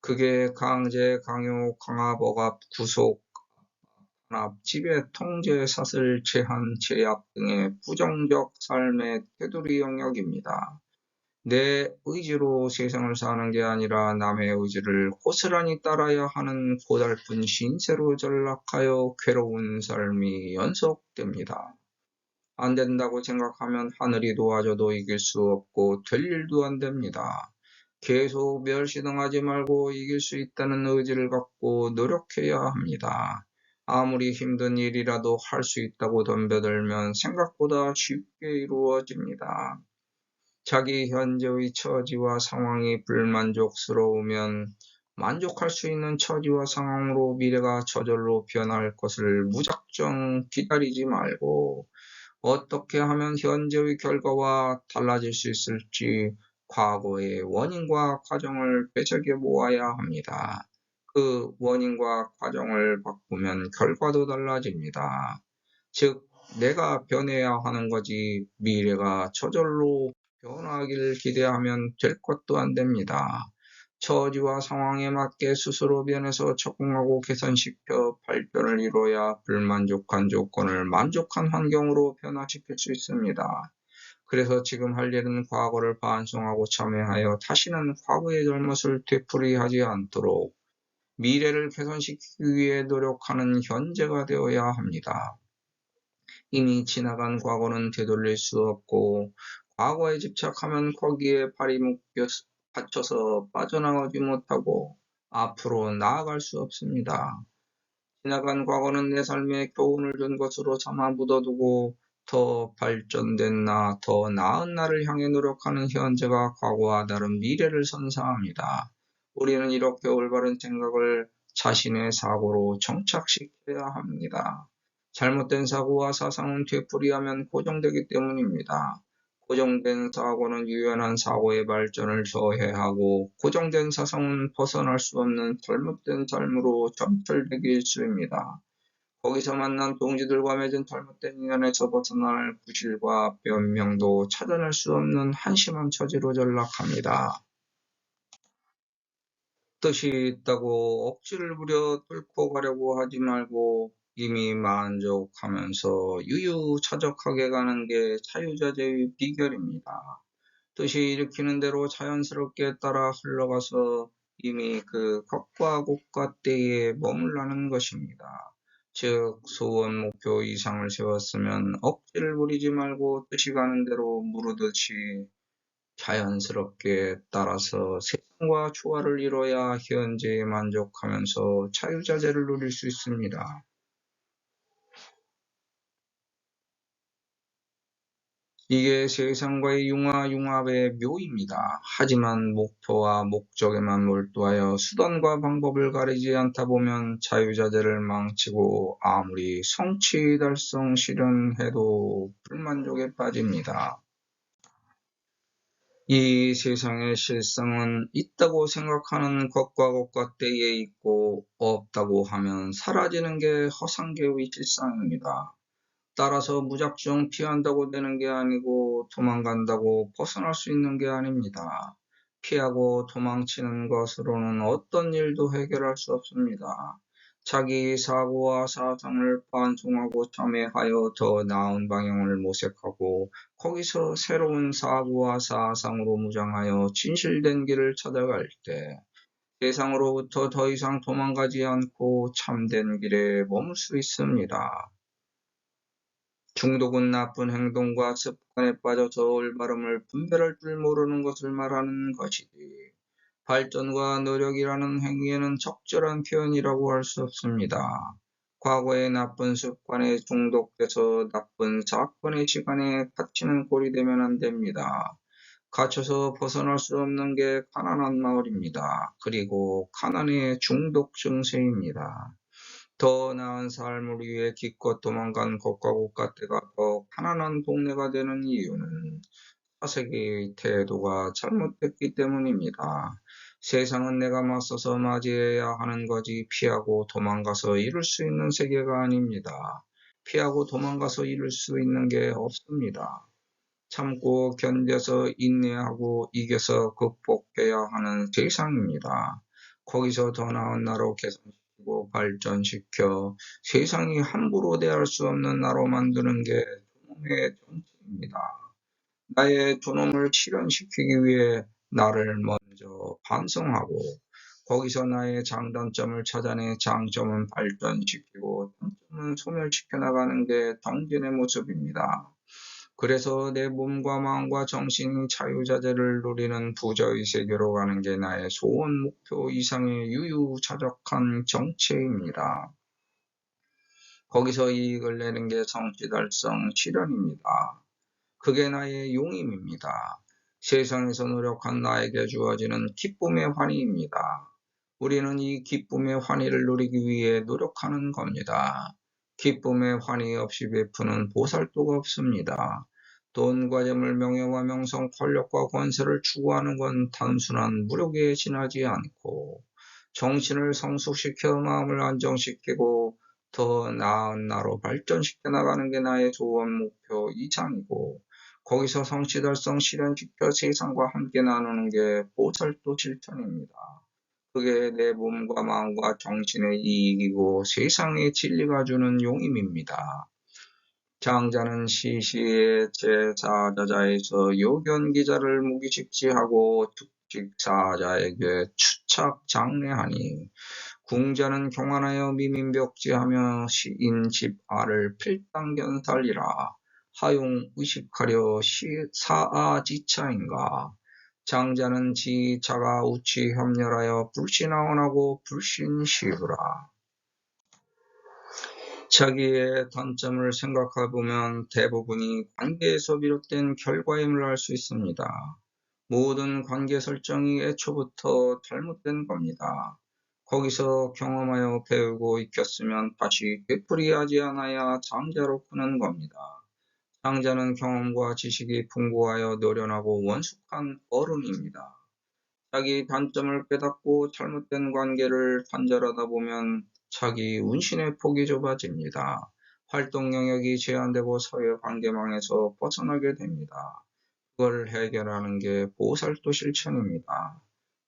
그게 강제, 강요, 강압, 억압, 구속, 탄압, 지배, 통제, 사슬, 제한, 제약 등의 부정적 삶의 테두리 영역입니다. 내 의지로 세상을 사는 게 아니라 남의 의지를 고스란히 따라야 하는 고달픈 신세로 전락하여 괴로운 삶이 연속됩니다. 안 된다고 생각하면 하늘이 도와줘도 이길 수 없고 될 일도 안 됩니다. 계속 멸시당하지 말고 이길 수 있다는 의지를 갖고 노력해야 합니다. 아무리 힘든 일이라도 할 수 있다고 덤벼들면 생각보다 쉽게 이루어집니다. 자기 현재의 처지와 상황이 불만족스러우면 만족할 수 있는 처지와 상황으로 미래가 저절로 변할 것을 무작정 기다리지 말고 어떻게 하면 현재의 결과와 달라질 수 있을지 과거의 원인과 과정을 되새겨 보아야 합니다. 그 원인과 과정을 바꾸면 결과도 달라집니다. 즉, 내가 변해야 하는 거지 미래가 저절로 변하길 기대하면 될 것도 안 됩니다. 처지와 상황에 맞게 스스로 변해서 적응하고 개선시켜 발전을 이뤄야 불만족한 조건을 만족한 환경으로 변화시킬 수 있습니다. 그래서 지금 할 일은 과거를 반성하고 참회하여 다시는 과거의 잘못을 되풀이하지 않도록 미래를 개선시키기 위해 노력하는 현재가 되어야 합니다. 이미 지나간 과거는 되돌릴 수 없고 과거에 집착하면 거기에 발이 받쳐서 빠져나오지 못하고 앞으로 나아갈 수 없습니다. 지나간 과거는 내 삶에 교훈을 준 것으로 차마 묻어두고 더 발전된 나, 더 나은 나를 향해 노력하는 현재가 과거와 다른 미래를 선사합니다. 우리는 이렇게 올바른 생각을 자신의 사고로 정착시켜야 합니다. 잘못된 사고와 사상은 되풀이하면 고정되기 때문입니다. 고정된 사고는 유연한 사고의 발전을 저해하고 고정된 사상은 벗어날 수 없는 잘못된 삶으로 점철되기 일쑤입니다. 거기서 만난 동지들과 맺은 잘못된 인연에서 벗어날 구실과 변명도 찾아낼 수 없는 한심한 처지로 전락합니다. 뜻이 있다고 억지를 부려 뚫고 가려고 하지 말고 이미 만족하면서 유유자적하게 가는 게 자유자재의 비결입니다. 뜻이 일으키는 대로 자연스럽게 따라 흘러가서 이미 그 것과 곳과 때에 머물라는 것입니다. 즉 소원 목표 이상을 세웠으면 억지를 부리지 말고 뜻이 가는 대로 무르듯이 자연스럽게 따라서 세상과 조화를 이뤄야 현재에 만족하면서 자유자재를 누릴 수 있습니다. 이게 세상과의 융합의 묘입니다. 하지만 목표와 목적에만 몰두하여 수단과 방법을 가리지 않다 보면 자유자재를 망치고 아무리 성취 달성 실현해도 불만족에 빠집니다. 이 세상의 실상은 있다고 생각하는 것과 것과 때에 있고 없다고 하면 사라지는 게 허상계의 실상입니다. 따라서 무작정 피한다고 되는 게 아니고 도망간다고 벗어날 수 있는 게 아닙니다. 피하고 도망치는 것으로는 어떤 일도 해결할 수 없습니다. 자기 사고와 사상을 반성하고 참회하여 더 나은 방향을 모색하고 거기서 새로운 사고와 사상으로 무장하여 진실된 길을 찾아갈 때 세상으로부터 더 이상 도망가지 않고 참된 길에 머물 수 있습니다. 중독은 나쁜 행동과 습관에 빠져서 올바름을 분별할 줄 모르는 것을 말하는 것이지. 발전과 노력이라는 행위에는 적절한 표현이라고 할 수 없습니다. 과거의 나쁜 습관에 중독돼서 나쁜 사건의 시간에 갇히는 꼴이 되면 안 됩니다. 갇혀서 벗어날 수 없는 게 가난한 마을입니다. 그리고 가난의 중독 증세입니다. 더 나은 삶을 위해 기껏 도망간 것과 곳같애가 더 가난한 동네가 되는 이유는 사색의 태도가 잘못됐기 때문입니다. 세상은 내가 맞서서 맞이해야 하는 거지 피하고 도망가서 이룰 수 있는 세계가 아닙니다. 피하고 도망가서 이룰 수 있는 게 없습니다. 참고 견뎌서 인내하고 이겨서 극복해야 하는 세상입니다. 거기서 더 나은 나로 개선시키고 발전시켜 세상이 함부로 대할 수 없는 나로 만드는 게 존엄의 정치입니다. 나의 존엄을 실현시키기 위해 나를 먼저 반성하고 거기서 나의 장단점을 찾아내 장점은 발전시키고 단점은 소멸시켜 나가는 게 당진의 모습입니다. 그래서 내 몸과 마음과 정신이 자유자재를 누리는 부자의 세계로 가는 게 나의 소원 목표 이상의 유유자적한 정체입니다. 거기서 이익을 내는 게 성취 달성 실현입니다. 그게 나의 용임입니다. 세상에서 노력한 나에게 주어지는 기쁨의 환희입니다. 우리는 이 기쁨의 환희를 누리기 위해 노력하는 겁니다. 기쁨의 환희 없이 베푸는 보살도가 없습니다. 돈과 재물, 명예와 명성, 권력과 권세를 추구하는 건 단순한 무력에 지나지 않고 정신을 성숙시켜 마음을 안정시키고 더 나은 나로 발전시켜 나가는 게 나의 소원 목표 이상이고 거기서 성취 달성 실현시켜 세상과 함께 나누는 게 보살도 실천입니다. 그게 내 몸과 마음과 정신의 이익이고 세상의 진리가 주는 용임입니다. 장자는 시시의 제자자자에서 요견기자를 무기직지하고 tuk직사자에게 추착 장례하니 궁자는 경환하여 미민벽지하며 시인 집 알을 필당견살리라 하용 의식하려 사아지차인가. 장자는 지자가 우치 협렬하여 불신하원하고 불신시우라. 자기의 단점을 생각해보면 대부분이 관계에서 비롯된 결과임을 알 수 있습니다. 모든 관계 설정이 애초부터 잘못된 겁니다. 거기서 경험하여 배우고 익혔으면 다시 되풀이하지 않아야 장자로 크는 겁니다. 장자는 경험과 지식이 풍부하여 노련하고 원숙한 어른입니다. 자기 단점을 깨닫고 잘못된 관계를 단절하다 보면 자기 운신의 폭이 좁아집니다. 활동 영역이 제한되고 사회 관계망에서 벗어나게 됩니다. 그걸 해결하는 게 보살도 실천입니다.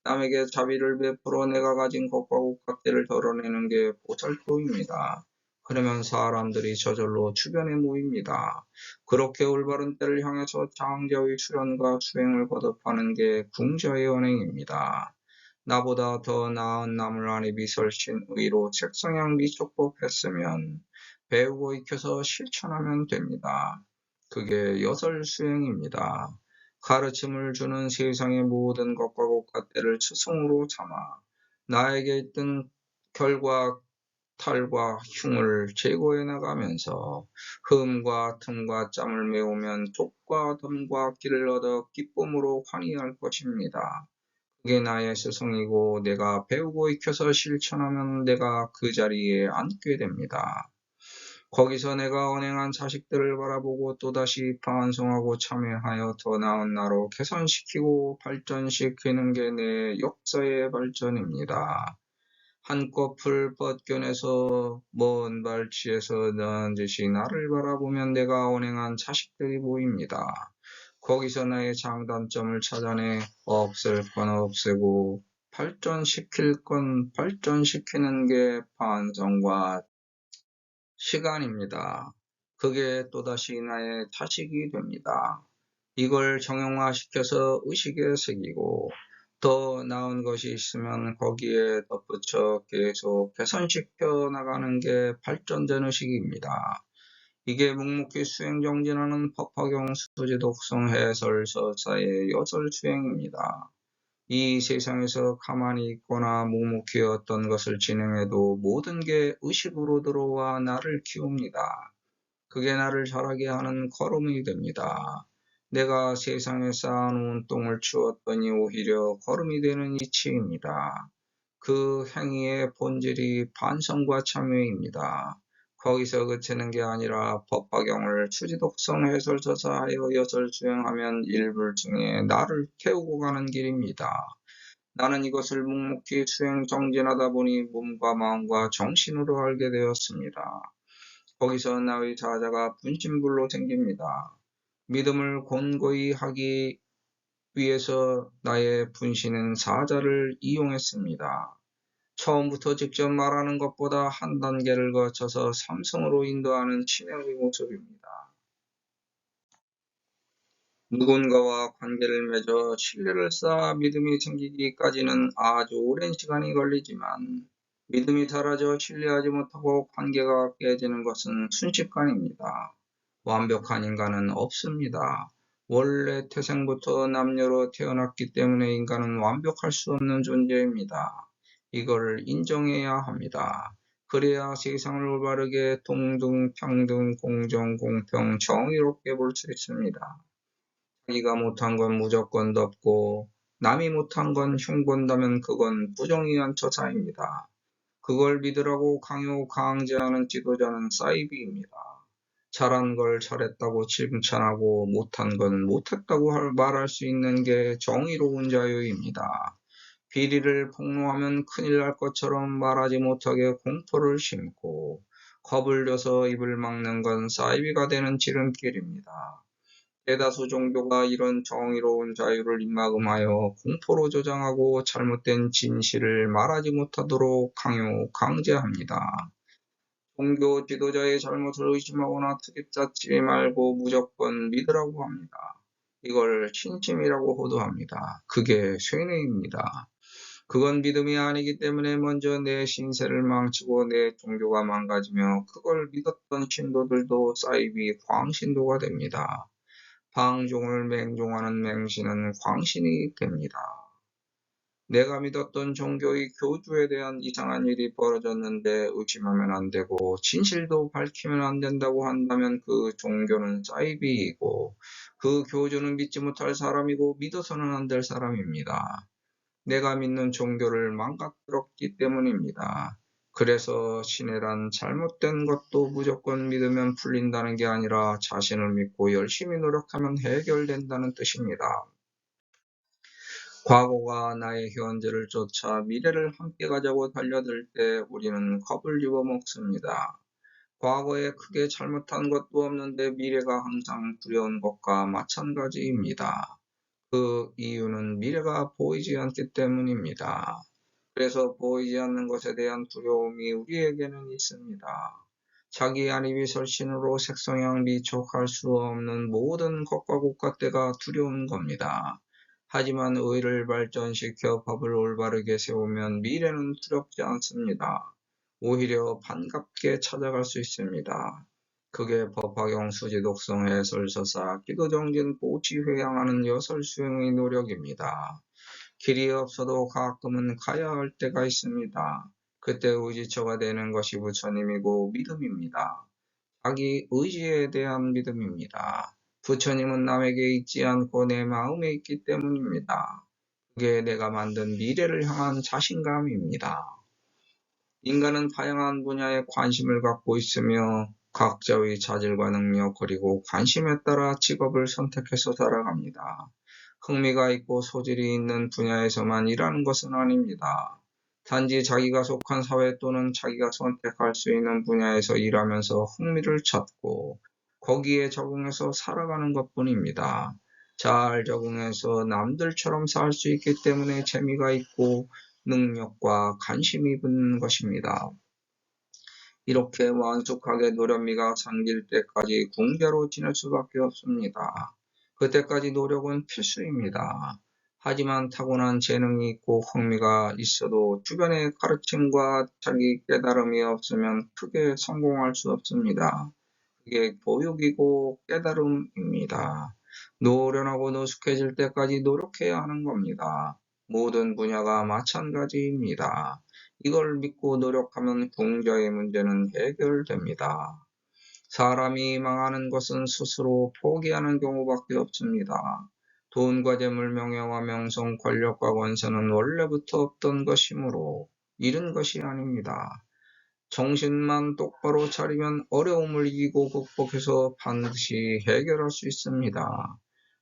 남에게 자비를 베풀어 내가 가진 것과 국각대를 덜어내는 게 보살도입니다. 그러면 사람들이 저절로 주변에 모입니다. 그렇게 올바른 때를 향해서 장자의 수련과 수행을 거듭하는 게 궁자의 언행입니다. 나보다 더 나은 나물 안에 미설신 의로 책성향 미촉법했으면 배우고 익혀서 실천하면 됩니다. 그게 여설수행입니다. 가르침을 주는 세상의 모든 것과 국가때를 스승으로 삼아 나에게 있던 결과 탈과 흉을 제거해 나가면서 흠과 틈과 짬을 메우면 족과 덤과 길을 얻어 기쁨으로 환희할 것입니다. 그게 나의 스승이고 내가 배우고 익혀서 실천하면 내가 그 자리에 앉게 됩니다. 거기서 내가 언행한 자식들을 바라보고 또다시 반성하고 참여하여 더 나은 나로 개선시키고 발전시키는 게 내 역사의 발전입니다. 한꺼풀 뻗겨내서 먼 발치에서 넌지시 나를 바라보면 내가 언행한 자식들이 보입니다. 거기서 나의 장단점을 찾아내 없앨 건 없애고 발전시킬 건 발전시키는 게 반성과 시간입니다. 그게 또다시 나의 자식이 됩니다. 이걸 정형화시켜서 의식에 새기고 더 나은 것이 있으면 거기에 덧붙여 계속 개선시켜 나가는 게 발전된 의식입니다. 이게 묵묵히 수행정진하는 법화경 수지독성 해설서사의 여설수행입니다. 이 세상에서 가만히 있거나 묵묵히 어떤 것을 진행해도 모든 게 의식으로 들어와 나를 키웁니다. 그게 나를 자라게 하는 걸음이 됩니다. 내가 세상에 쌓아놓은 똥을 치웠더니 오히려 걸음이 되는 이치입니다. 그 행위의 본질이 반성과 참여입니다. 거기서 그치는 게 아니라 법화경을 수지독성 해설서사하여 여설수행하면 일불중에 나를 태우고 가는 길입니다. 나는 이것을 묵묵히 수행정진하다 보니 몸과 마음과 정신으로 알게 되었습니다. 거기서 나의 자자가 분신불로 생깁니다. 믿음을 곤고히 하기 위해서 나의 분신은 사자를 이용했습니다. 처음부터 직접 말하는 것보다 한 단계를 거쳐서 삼성으로 인도하는 친형의 모습입니다. 누군가와 관계를 맺어 신뢰를 쌓아 믿음이 생기기까지는 아주 오랜 시간이 걸리지만 믿음이 사라져 신뢰하지 못하고 관계가 깨지는 것은 순식간입니다. 완벽한 인간은 없습니다. 원래 태생부터 남녀로 태어났기 때문에 인간은 완벽할 수 없는 존재입니다. 이걸 인정해야 합니다. 그래야 세상을 올바르게 동등, 평등, 공정, 공평, 정의롭게 볼 수 있습니다. 자기가 못한 건 무조건 덮고 남이 못한 건 흉본다면 그건 부정의한 처사입니다. 그걸 믿으라고 강요강제하는 지도자는 사이비입니다. 잘한 걸 잘했다고 칭찬하고 못한 건 못했다고 말할 수 있는 게 정의로운 자유입니다. 비리를 폭로하면 큰일 날 것처럼 말하지 못하게 공포를 심고 겁을 줘서 입을 막는 건 사이비가 되는 지름길입니다. 대다수 종교가 이런 정의로운 자유를 입막음하여 공포로 조장하고 잘못된 진실을 말하지 못하도록 강요, 강제합니다. 종교 지도자의 잘못을 의심하거나 트집잡지 말고 무조건 믿으라고 합니다. 이걸 신심이라고 호도합니다. 그게 쇠뇌입니다. 그건 믿음이 아니기 때문에 먼저 내 신세를 망치고 내 종교가 망가지며 그걸 믿었던 신도들도 사이비 광신도가 됩니다. 방종을 맹종하는 맹신은 광신이 됩니다. 내가 믿었던 종교의 교주에 대한 이상한 일이 벌어졌는데 의심하면 안 되고 진실도 밝히면 안 된다고 한다면 그 종교는 사이비이고 그 교주는 믿지 못할 사람이고 믿어서는 안 될 사람입니다. 내가 믿는 종교를 망가뜨렸기 때문입니다. 그래서 신이란 잘못된 것도 무조건 믿으면 풀린다는 게 아니라 자신을 믿고 열심히 노력하면 해결된다는 뜻입니다. 과거가 나의 현재를 쫓아 미래를 함께 가자고 달려들 때 우리는 겁을 집어먹습니다. 과거에 크게 잘못한 것도 없는데 미래가 항상 두려운 것과 마찬가지입니다. 그 이유는 미래가 보이지 않기 때문입니다. 그래서 보이지 않는 것에 대한 두려움이 우리에게는 있습니다. 자기 안입이 설신으로 색성향 미촉할 수 없는 모든 것과 국가때가 두려운 겁니다. 하지만 의를 발전시켜 법을 올바르게 세우면 미래는 두렵지 않습니다. 오히려 반갑게 찾아갈 수 있습니다. 그게 법화경 수지독성 해설서사 기도정진 보치회양하는 여설수행의 노력입니다. 길이 없어도 가끔은 가야 할 때가 있습니다. 그때 의지처가 되는 것이 부처님이고 믿음입니다. 자기 의지에 대한 믿음입니다. 부처님은 남에게 있지 않고 내 마음에 있기 때문입니다. 그게 내가 만든 미래를 향한 자신감입니다. 인간은 다양한 분야에 관심을 갖고 있으며 각자의 자질과 능력 그리고 관심에 따라 직업을 선택해서 살아갑니다. 흥미가 있고 소질이 있는 분야에서만 일하는 것은 아닙니다. 단지 자기가 속한 사회 또는 자기가 선택할 수 있는 분야에서 일하면서 흥미를 찾고 거기에 적응해서 살아가는 것뿐입니다. 잘 적응해서 남들처럼 살 수 있기 때문에 재미가 있고 능력과 관심이 붙는 것입니다. 이렇게 완숙하게 노련미가 생길 때까지 궁자로 지낼 수밖에 없습니다. 그때까지 노력은 필수입니다. 하지만 타고난 재능이 있고 흥미가 있어도 주변의 가르침과 자기 깨달음이 없으면 크게 성공할 수 없습니다. 그게 교육이고 깨달음입니다. 노련하고 노숙해질 때까지 노력해야 하는 겁니다. 모든 분야가 마찬가지입니다. 이걸 믿고 노력하면 궁자의 문제는 해결됩니다. 사람이 망하는 것은 스스로 포기하는 경우밖에 없습니다. 돈과 재물, 명예와 명성, 권력과 권세는 원래부터 없던 것이므로 잃은 것이 아닙니다. 정신만 똑바로 차리면 어려움을 이기고 극복해서 반드시 해결할 수 있습니다.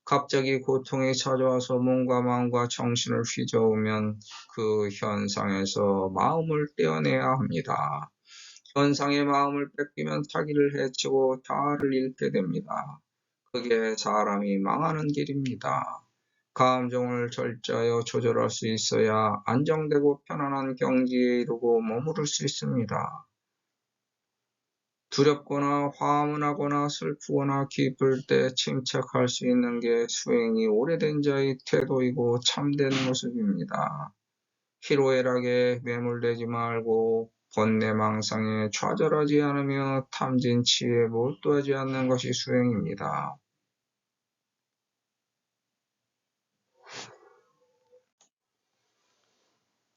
갑자기 고통이 찾아와서 몸과 마음과 정신을 휘저으면 그 현상에서 마음을 떼어내야 합니다. 현상의 마음을 뺏기면 자기를 해치고 자아를 잃게 됩니다. 그게 사람이 망하는 길입니다. 감정을 절제하여 조절할 수 있어야 안정되고 편안한 경지에 이르고 머무를 수 있습니다. 두렵거나 화문하거나 슬프거나 기쁠 때 침착할 수 있는 게 수행이 오래된 자의 태도이고 참된 모습입니다. 희로애락에 매몰되지 말고 번뇌망상에 좌절하지 않으며 탐진치에 몰두하지 않는 것이 수행입니다.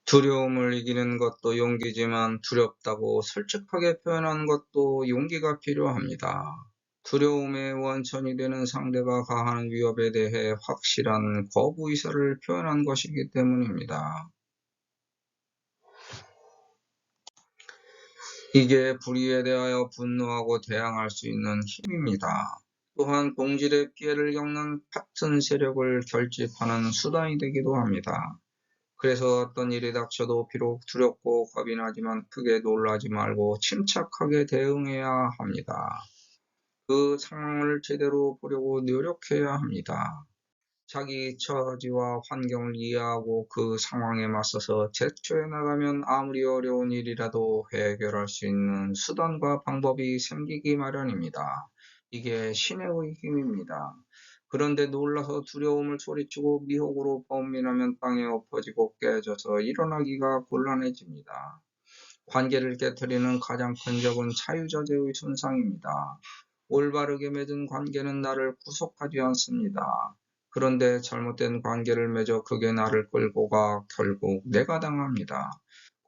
두려움을 이기는 것도 용기지만 두렵다고 솔직하게 표현하는 것도 용기가 필요합니다. 두려움의 원천이 되는 상대가 가하는 위협에 대해 확실한 거부 의사를 표현한 것이기 때문입니다. 이게 불의에 대하여 분노하고 대항할 수 있는 힘입니다. 또한 동질의 피해를 겪는 같은 세력을 결집하는 수단이 되기도 합니다. 그래서 어떤 일이 닥쳐도 비록 두렵고 겁이 나지만 크게 놀라지 말고 침착하게 대응해야 합니다. 그 상황을 제대로 보려고 노력해야 합니다. 자기 처지와 환경을 이해하고 그 상황에 맞서서 대처해 나가면 아무리 어려운 일이라도 해결할 수 있는 수단과 방법이 생기기 마련입니다. 이게 신의 힘입니다. 그런데 놀라서 두려움을 소리치고 미혹으로 범민하면 땅에 엎어지고 깨져서 일어나기가 곤란해집니다. 관계를 깨트리는 가장 큰 적은 자유자재의 손상입니다. 올바르게 맺은 관계는 나를 구속하지 않습니다. 그런데 잘못된 관계를 맺어 그게 나를 끌고 가 결국 내가 당합니다.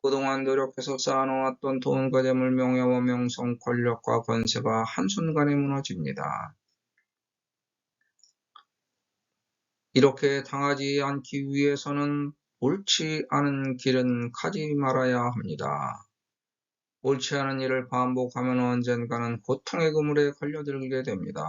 그동안 노력해서 쌓아놓았던 돈과 재물, 명예와 명성, 권력과 권세가 한순간에 무너집니다. 이렇게 당하지 않기 위해서는 옳지 않은 길은 가지 말아야 합니다. 옳지 않은 일을 반복하면 언젠가는 고통의 그물에 걸려들게 됩니다.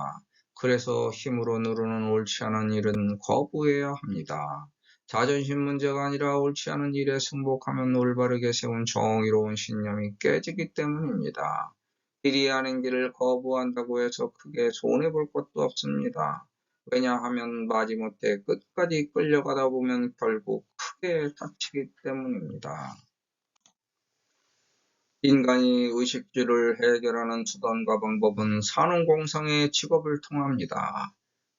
그래서 힘으로 누르는 옳지 않은 일은 거부해야 합니다. 자존심 문제가 아니라 옳지 않은 일에 승복하면 올바르게 세운 정의로운 신념이 깨지기 때문입니다. 길이 아닌 길을 거부한다고 해서 크게 손해볼 것도 없습니다. 왜냐하면 마지못해 끝까지 끌려가다 보면 결국 크게 다치기 때문입니다. 인간이 의식주를 해결하는 수단과 방법은 산업공상의 직업을 통합니다.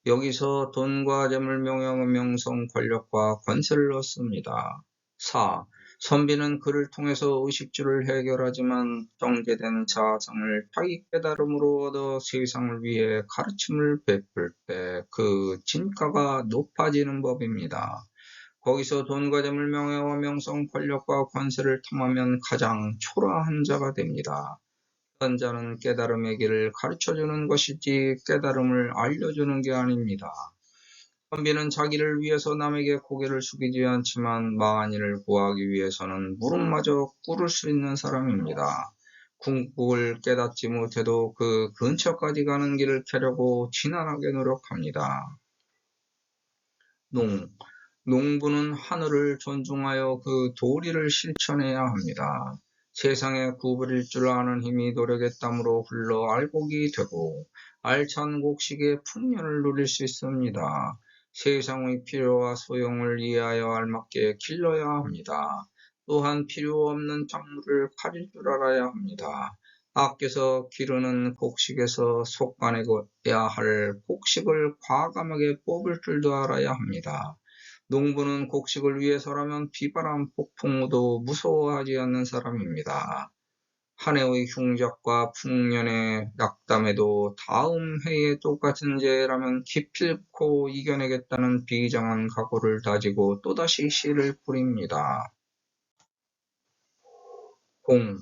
여기서 돈과 재물, 명예와 명성, 권력과 권세를 얻습니다. 4. 선비는 그를 통해서 의식주를 해결하지만 정제된 자아성을 자기 깨달음으로 얻어 세상을 위해 가르침을 베풀 때 그 진가가 높아지는 법입니다. 거기서 돈과 재물, 명예와 명성, 권력과 권세를 탐하면 가장 초라한 자가 됩니다. 그런 자는 깨달음의 길을 가르쳐주는 것이지 깨달음을 알려주는 게 아닙니다. 선비는 자기를 위해서 남에게 고개를 숙이지 않지만 만인을 구하기 위해서는 무릎마저 꿇을 수 있는 사람입니다. 궁극을 깨닫지 못해도 그 근처까지 가는 길을 캐려고 지난하게 노력합니다. 농부는 하늘을 존중하여 그 도리를 실천해야 합니다. 세상에 구부릴 줄 아는 힘이 노력의 땀으로 흘러 알곡이 되고 알찬 곡식의 풍년을 누릴 수 있습니다. 세상의 필요와 소용을 이해하여 알맞게 길러야 합니다. 또한 필요 없는 작물을 가릴 줄 알아야 합니다. 아껴서 기르는 곡식에서 속아내야 할 곡식을 과감하게 뽑을 줄도 알아야 합니다. 농부는 곡식을 위해서라면 비바람 폭풍우도 무서워하지 않는 사람입니다. 한 해의 흉적과 풍년의 낙담에도 다음 해에 똑같은 재해라면 기필코 이겨내겠다는 비장한 각오를 다지고 또다시 씨를 뿌립니다. 공.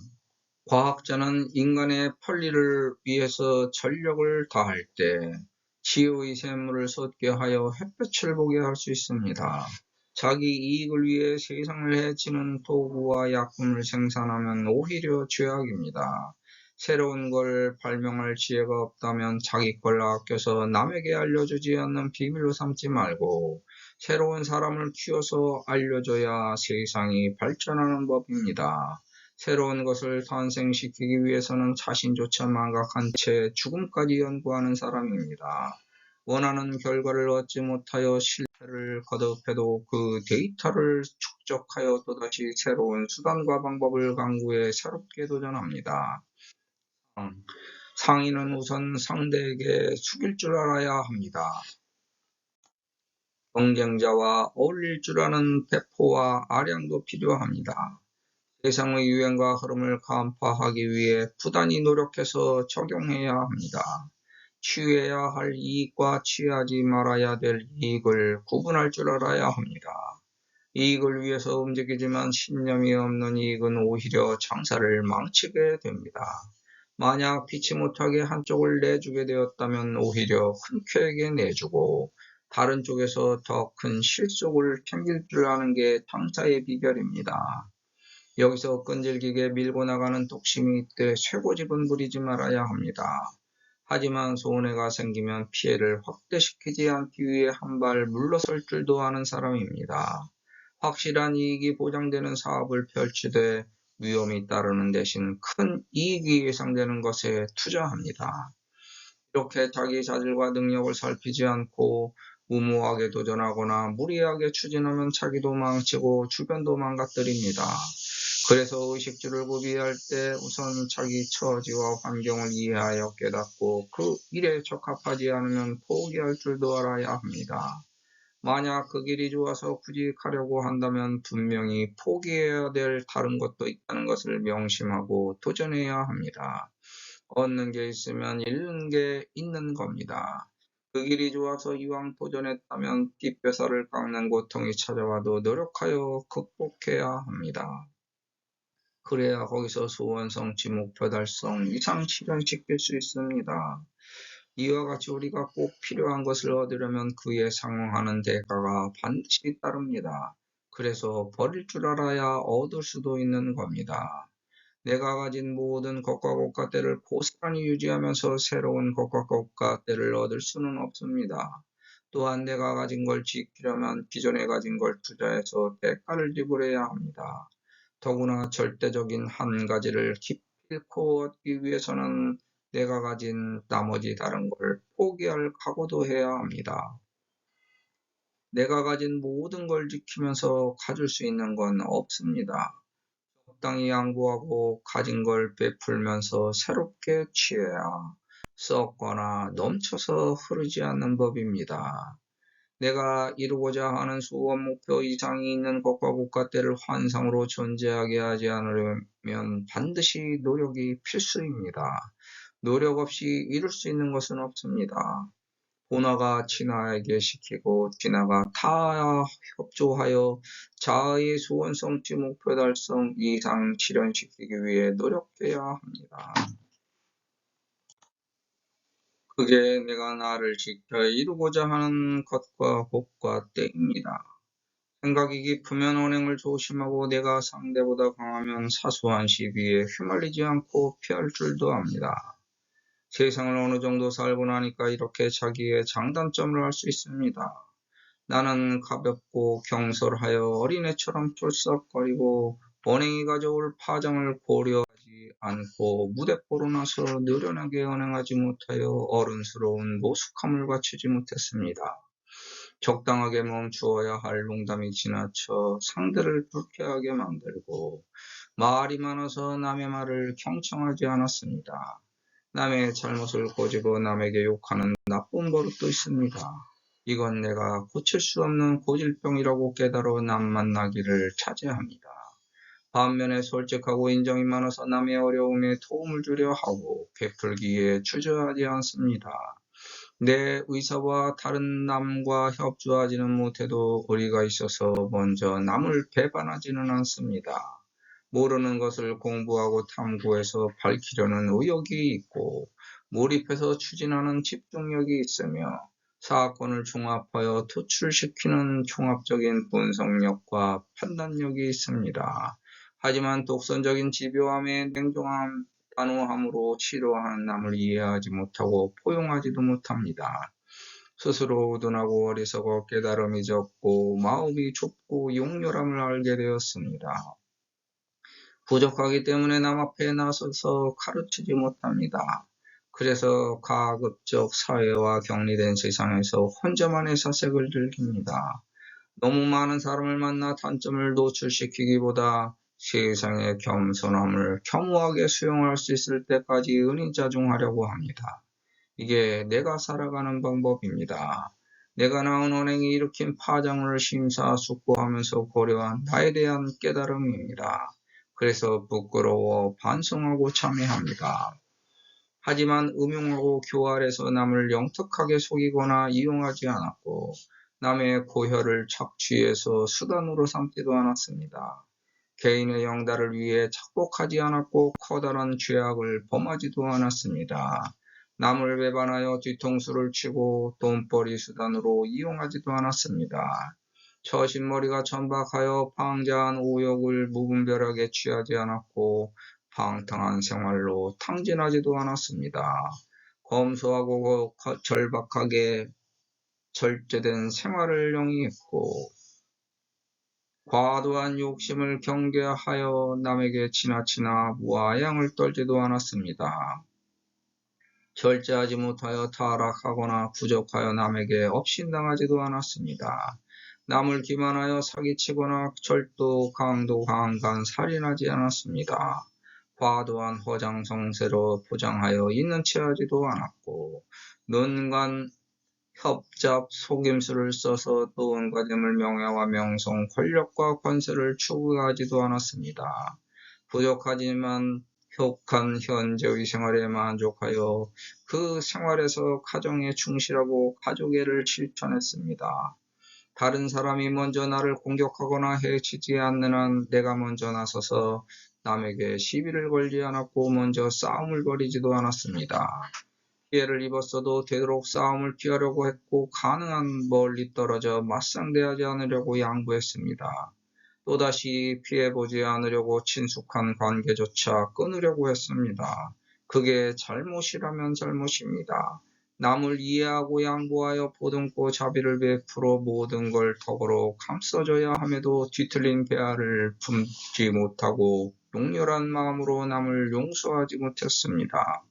과학자는 인간의 편리를 위해서 전력을 다할 때 지혜의 샘물을 솟게 하여 햇볕을 보게 할 수 있습니다. 자기 이익을 위해 세상을 해치는 도구와 약품을 생산하면 오히려 죄악입니다. 새로운 걸 발명할 지혜가 없다면 자기 걸 아껴서 남에게 알려주지 않는 비밀로 삼지 말고 새로운 사람을 키워서 알려줘야 세상이 발전하는 법입니다. 새로운 것을 탄생시키기 위해서는 자신조차 망각한 채 죽음까지 연구하는 사람입니다. 원하는 결과를 얻지 못하여 실패를 거듭해도 그 데이터를 축적하여 또다시 새로운 수단과 방법을 강구해 새롭게 도전합니다. 상인은 우선 상대에게 숙일 줄 알아야 합니다. 경쟁자와 어울릴 줄 아는 배포와 아량도 필요합니다. 세상의 유행과 흐름을 간파하기 위해 부단히 노력해서 적용해야 합니다. 취해야 할 이익과 취하지 말아야 될 이익을 구분할 줄 알아야 합니다. 이익을 위해서 움직이지만 신념이 없는 이익은 오히려 장사를 망치게 됩니다. 만약 피치 못하게 한쪽을 내주게 되었다면 오히려 흔쾌하게 내주고 다른 쪽에서 더 큰 실속을 챙길 줄 아는 게 장사의 비결입니다. 여기서 끈질기게 밀고 나가는 독심이 있되 쇠고집은 부리지 말아야 합니다. 하지만 손해가 생기면 피해를 확대시키지 않기 위해 한 발 물러설 줄도 아는 사람입니다. 확실한 이익이 보장되는 사업을 펼치되 위험이 따르는 대신 큰 이익이 예상되는 것에 투자합니다. 이렇게 자기 자질과 능력을 살피지 않고 무모하게 도전하거나 무리하게 추진하면 자기도 망치고 주변도 망가뜨립니다. 그래서 의식주를 구비할 때 우선 자기 처지와 환경을 이해하여 깨닫고 그 일에 적합하지 않으면 포기할 줄도 알아야 합니다. 만약 그 길이 좋아서 굳이 가려고 한다면 분명히 포기해야 될 다른 것도 있다는 것을 명심하고 도전해야 합니다. 얻는 게 있으면 잃는 게 있는 겁니다. 그 길이 좋아서 이왕 도전했다면 띠뼈살을 깎는 고통이 찾아와도 노력하여 극복해야 합니다. 그래야 거기서 소원 성취, 목표 달성, 이상 실현시킬 수 있습니다. 이와 같이 우리가 꼭 필요한 것을 얻으려면 그에 상응하는 대가가 반드시 따릅니다. 그래서 버릴 줄 알아야 얻을 수도 있는 겁니다. 내가 가진 모든 것과 고가대를 고스란히 유지하면서 새로운 것과 고가대를 얻을 수는 없습니다. 또한 내가 가진 걸 지키려면 기존에 가진 걸 투자해서 대가를 지불해야 합니다. 더구나 절대적인 한 가지를 기필코 얻기 위해서는 내가 가진 나머지 다른 걸 포기할 각오도 해야 합니다. 내가 가진 모든 걸 지키면서 가질 수 있는 건 없습니다. 적당히 양보하고 가진 걸 베풀면서 새롭게 취해야 썩거나 넘쳐서 흐르지 않는 법입니다. 내가 이루고자 하는 소원 목표 이상이 있는 것과 고가대를 환상으로 존재하게 하지 않으려면 반드시 노력이 필수입니다. 노력 없이 이룰 수 있는 것은 없습니다. 본화가 진화에게 시키고 진화가 타와 협조하여 자아의 소원 성취 목표 달성 이상 실현시키기 위해 노력해야 합니다. 그게 내가 나를 지켜 이루고자 하는 것과 복과 때입니다. 생각이 깊으면 언행을 조심하고 내가 상대보다 강하면 사소한 시비에 휘말리지 않고 피할 줄도 압니다. 세상을 어느 정도 살고 나니까 이렇게 자기의 장단점을 알 수 있습니다. 나는 가볍고 경솔하여 어린애처럼 쫄썩거리고 언행이 가져올 파장을 고려하지 않고 무대뽀로 나서 느련하게 언행하지 못하여 어른스러운 노숙함을 갖추지 못했습니다. 적당하게 멈추어야 할 농담이 지나쳐 상대를 불쾌하게 만들고 말이 많아서 남의 말을 경청하지 않았습니다. 남의 잘못을 꼬집어 남에게 욕하는 나쁜 버릇도 있습니다. 이건 내가 고칠 수 없는 고질병이라고 깨달아 남 만나기를 자제합니다. 반면에 솔직하고 인정이 많아서 남의 어려움에 도움을 주려 하고 베풀기에 주저하지 않습니다. 내 의사와 다른 남과 협조하지는 못해도 의리가 있어서 먼저 남을 배반하지는 않습니다. 모르는 것을 공부하고 탐구해서 밝히려는 의욕이 있고 몰입해서 추진하는 집중력이 있으며 사건을 종합하여 도출시키는 종합적인 분석력과 판단력이 있습니다. 하지만 독선적인 집요함에 냉정함, 단호함으로 치료하는 남을 이해하지 못하고 포용하지도 못합니다. 스스로 우둔하고 어리석어 깨달음이 적고 마음이 좁고 용렬함을 알게 되었습니다. 부족하기 때문에 남 앞에 나서서 가르치지 못합니다. 그래서 가급적 사회와 격리된 세상에서 혼자만의 사색을 즐깁니다. 너무 많은 사람을 만나 단점을 노출시키기보다 세상의 겸손함을 겸허하게 수용할 수 있을 때까지 은인자중하려고 합니다. 이게 내가 살아가는 방법입니다. 내가 낳은 언행이 일으킨 파장을 심사숙고하면서 고려한 나에 대한 깨달음입니다. 그래서 부끄러워 반성하고 참회합니다. 하지만 음흉하고 교활해서 남을 영특하게 속이거나 이용하지 않았고 남의 고혈을 착취해서 수단으로 삼지도 않았습니다. 개인의 영달을 위해 착복하지 않았고 커다란 죄악을 범하지도 않았습니다. 남을 배반하여 뒤통수를 치고 돈벌이 수단으로 이용하지도 않았습니다. 처신머리가 천박하여 방자한 오욕을 무분별하게 취하지 않았고 방탕한 생활로 탕진하지도 않았습니다. 검소하고 절박하게 절제된 생활을 영위했고 과도한 욕심을 경계하여 남에게 지나치나 무아양을 떨지도 않았습니다. 절제하지 못하여 타락하거나 부족하여 남에게 업신당하지도 않았습니다. 남을 기만하여 사기치거나 절도, 강도, 강간, 살인하지 않았습니다. 과도한 허장성세로 포장하여 있는 체 하지도 않았고, 논간 협잡, 속임수를 써서 또 온갖 인물 명예와 명성, 권력과 권세를 추구하지도 않았습니다. 부족하지만 혁한 현재의 생활에 만족하여 그 생활에서 가정에 충실하고 가족애를 실천했습니다. 다른 사람이 먼저 나를 공격하거나 해치지 않는 한 내가 먼저 나서서 남에게 시비를 걸지 않았고 먼저 싸움을 벌이지도 않았습니다. 피해를 입었어도 되도록 싸움을 피하려고 했고 가능한 멀리 떨어져 맞상대하지 않으려고 양보했습니다. 또다시 피해보지 않으려고 친숙한 관계조차 끊으려고 했습니다. 그게 잘못이라면 잘못입니다. 남을 이해하고 양보하여 보듬고 자비를 베풀어 모든 걸 덕으로 감싸줘야 함에도 뒤틀린 배알을 품지 못하고 용렬한 마음으로 남을 용서하지 못했습니다.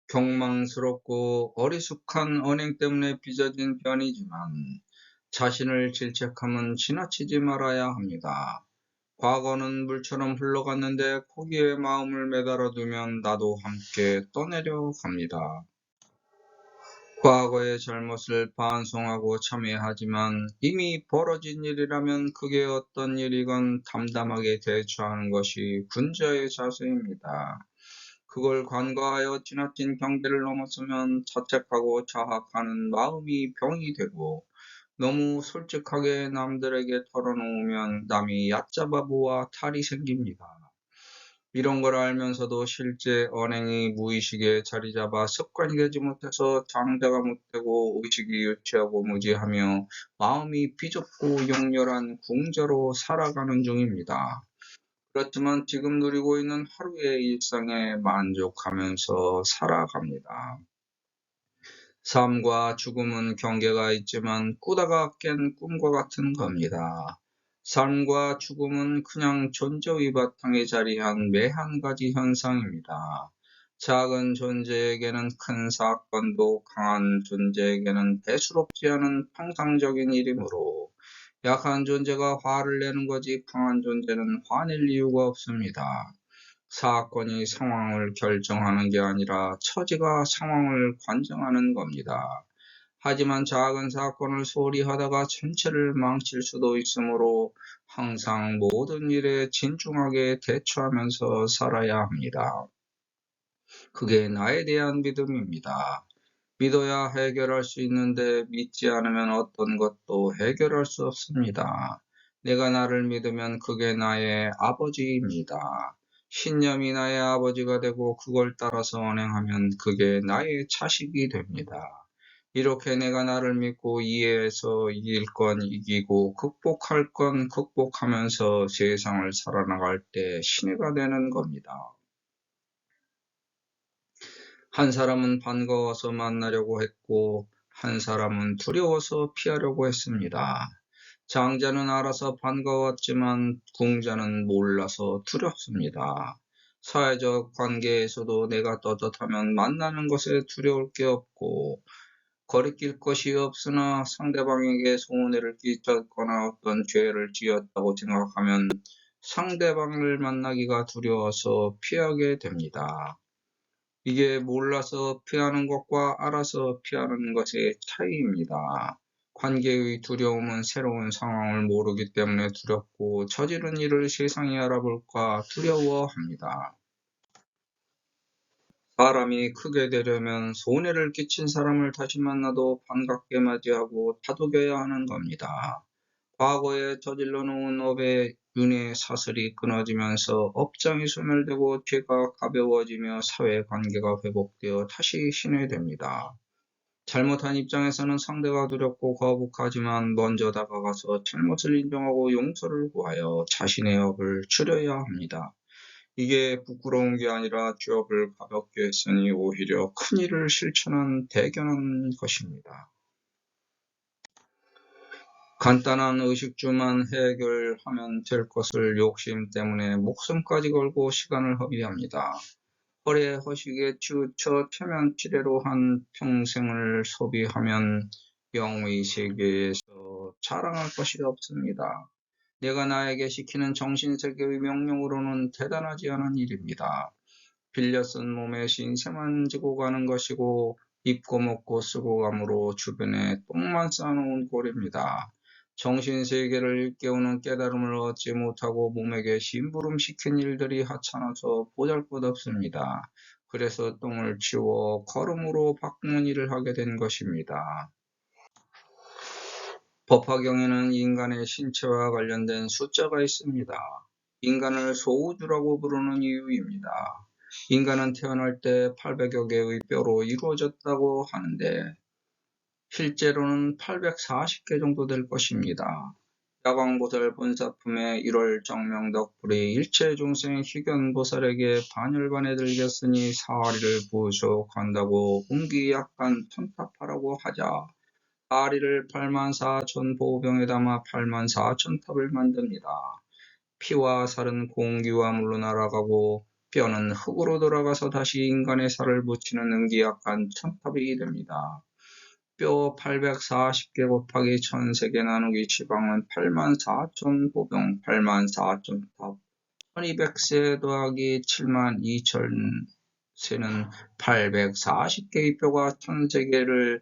경망스럽고 어리숙한 언행 때문에 빚어진 변이지만 자신을 질책함은 지나치지 말아야 합니다. 과거는 물처럼 흘러갔는데 거기에 마음을 매달아 두면 나도 함께 떠내려 갑니다. 과거의 잘못을 반성하고 참회하지만 이미 벌어진 일이라면 그게 어떤 일이건 담담하게 대처하는 것이 군자의 자세입니다. 그걸 간과하여 지나친 경계를 넘어서면 자책하고 자학하는 마음이 병이 되고 너무 솔직하게 남들에게 털어놓으면 남이 얕잡아 보아 탈이 생깁니다. 이런 걸 알면서도 실제 언행이 무의식에 자리 잡아 습관이 되지 못해서 장자가 못되고 의식이 유치하고 무지하며 마음이 비좁고 용렬한 궁자로 살아가는 중입니다. 그렇지만 지금 누리고 있는 하루의 일상에 만족하면서 살아갑니다. 삶과 죽음은 경계가 있지만 꾸다가 깬 꿈과 같은 겁니다. 삶과 죽음은 그냥 존재의 바탕에 자리한 매한 가지 현상입니다. 작은 존재에게는 큰 사건도 강한 존재에게는 대수롭지 않은 통상적인 일이므로 약한 존재가 화를 내는 거지 강한 존재는 화낼 이유가 없습니다. 사건이 상황을 결정하는 게 아니라 처지가 상황을 관정하는 겁니다. 하지만 작은 사건을 소홀히 하다가 전체를 망칠 수도 있으므로 항상 모든 일에 진중하게 대처하면서 살아야 합니다. 그게 나에 대한 믿음입니다. 믿어야 해결할 수 있는데 믿지 않으면 어떤 것도 해결할 수 없습니다. 내가 나를 믿으면 그게 나의 아버지입니다. 신념이 나의 아버지가 되고 그걸 따라서 언행하면 그게 나의 자식이 됩니다. 이렇게 내가 나를 믿고 이해해서 이길 건 이기고 극복할 건 극복하면서 세상을 살아나갈 때 신뢰가 되는 겁니다. 한 사람은 반가워서 만나려고 했고 한 사람은 두려워서 피하려고 했습니다. 장자는 알아서 반가웠지만 궁자는 몰라서 두렵습니다. 사회적 관계에서도 내가 떳떳하면 만나는 것에 두려울 게 없고 거리낄 것이 없으나 상대방에게 손해를 끼쳤거나 어떤 죄를 지었다고 생각하면 상대방을 만나기가 두려워서 피하게 됩니다. 이게 몰라서 피하는 것과 알아서 피하는 것의 차이입니다. 관계의 두려움은 새로운 상황을 모르기 때문에 두렵고 저지른 일을 세상이 알아볼까 두려워합니다. 사람이 크게 되려면 손해를 끼친 사람을 다시 만나도 반갑게 맞이하고 다독여야 하는 겁니다. 과거에 저질러 놓은 업의 윤회 사슬이 끊어지면서 업장이 소멸되고 죄가 가벼워지며 사회관계가 회복되어 다시 신뢰됩니다. 잘못한 입장에서는 상대가 두렵고 거북하지만 먼저 다가가서 잘못을 인정하고 용서를 구하여 자신의 업을 줄여야 합니다. 이게 부끄러운 게 아니라 죄업을 가볍게 했으니 오히려 큰 일을 실천한 대견한 것입니다. 간단한 의식주만 해결하면 될 것을 욕심 때문에 목숨까지 걸고 시간을 허비합니다. 허례 허식에 치우쳐 체면치레로 한 평생을 소비하면 영의 세계에서 자랑할 것이 없습니다. 내가 나에게 시키는 정신세계의 명령으로는 대단하지 않은 일입니다. 빌려 쓴 몸에 신세만 지고 가는 것이고 입고 먹고 쓰고 감으로 주변에 똥만 쌓아놓은 꼴입니다. 정신세계를 일깨우는 깨달음을 얻지 못하고 몸에게 심부름시킨 일들이 하찮아서 보잘것없습니다. 그래서 똥을 치워 걸음으로 바꾸는 일을 하게 된 것입니다. 법화경에는 인간의 신체와 관련된 숫자가 있습니다. 인간을 소우주라고 부르는 이유입니다. 인간은 태어날 때 800여 개의 뼈로 이루어졌다고 하는데 실제로는 840개 정도 될 것입니다. 야광보살 본사품의 1월 정명덕불이 일체중생 희견보살에게 반열반에 들겠으니 사리를 부족한다고 운기약간 천탑하라고 하자 사리를 84,000 보병에 담아 84,000탑을 만듭니다. 피와 살은 공기와 물로 날아가고 뼈는 흙으로 돌아가서 다시 인간의 살을 붙이는 은기약한 천탑이 됩니다. 뼈 840개 곱하기 1000세개 나누기 지방은 84,000 보병 84,000탑 1200세 더하기 72,000세는 840개의 뼈가 1000세개를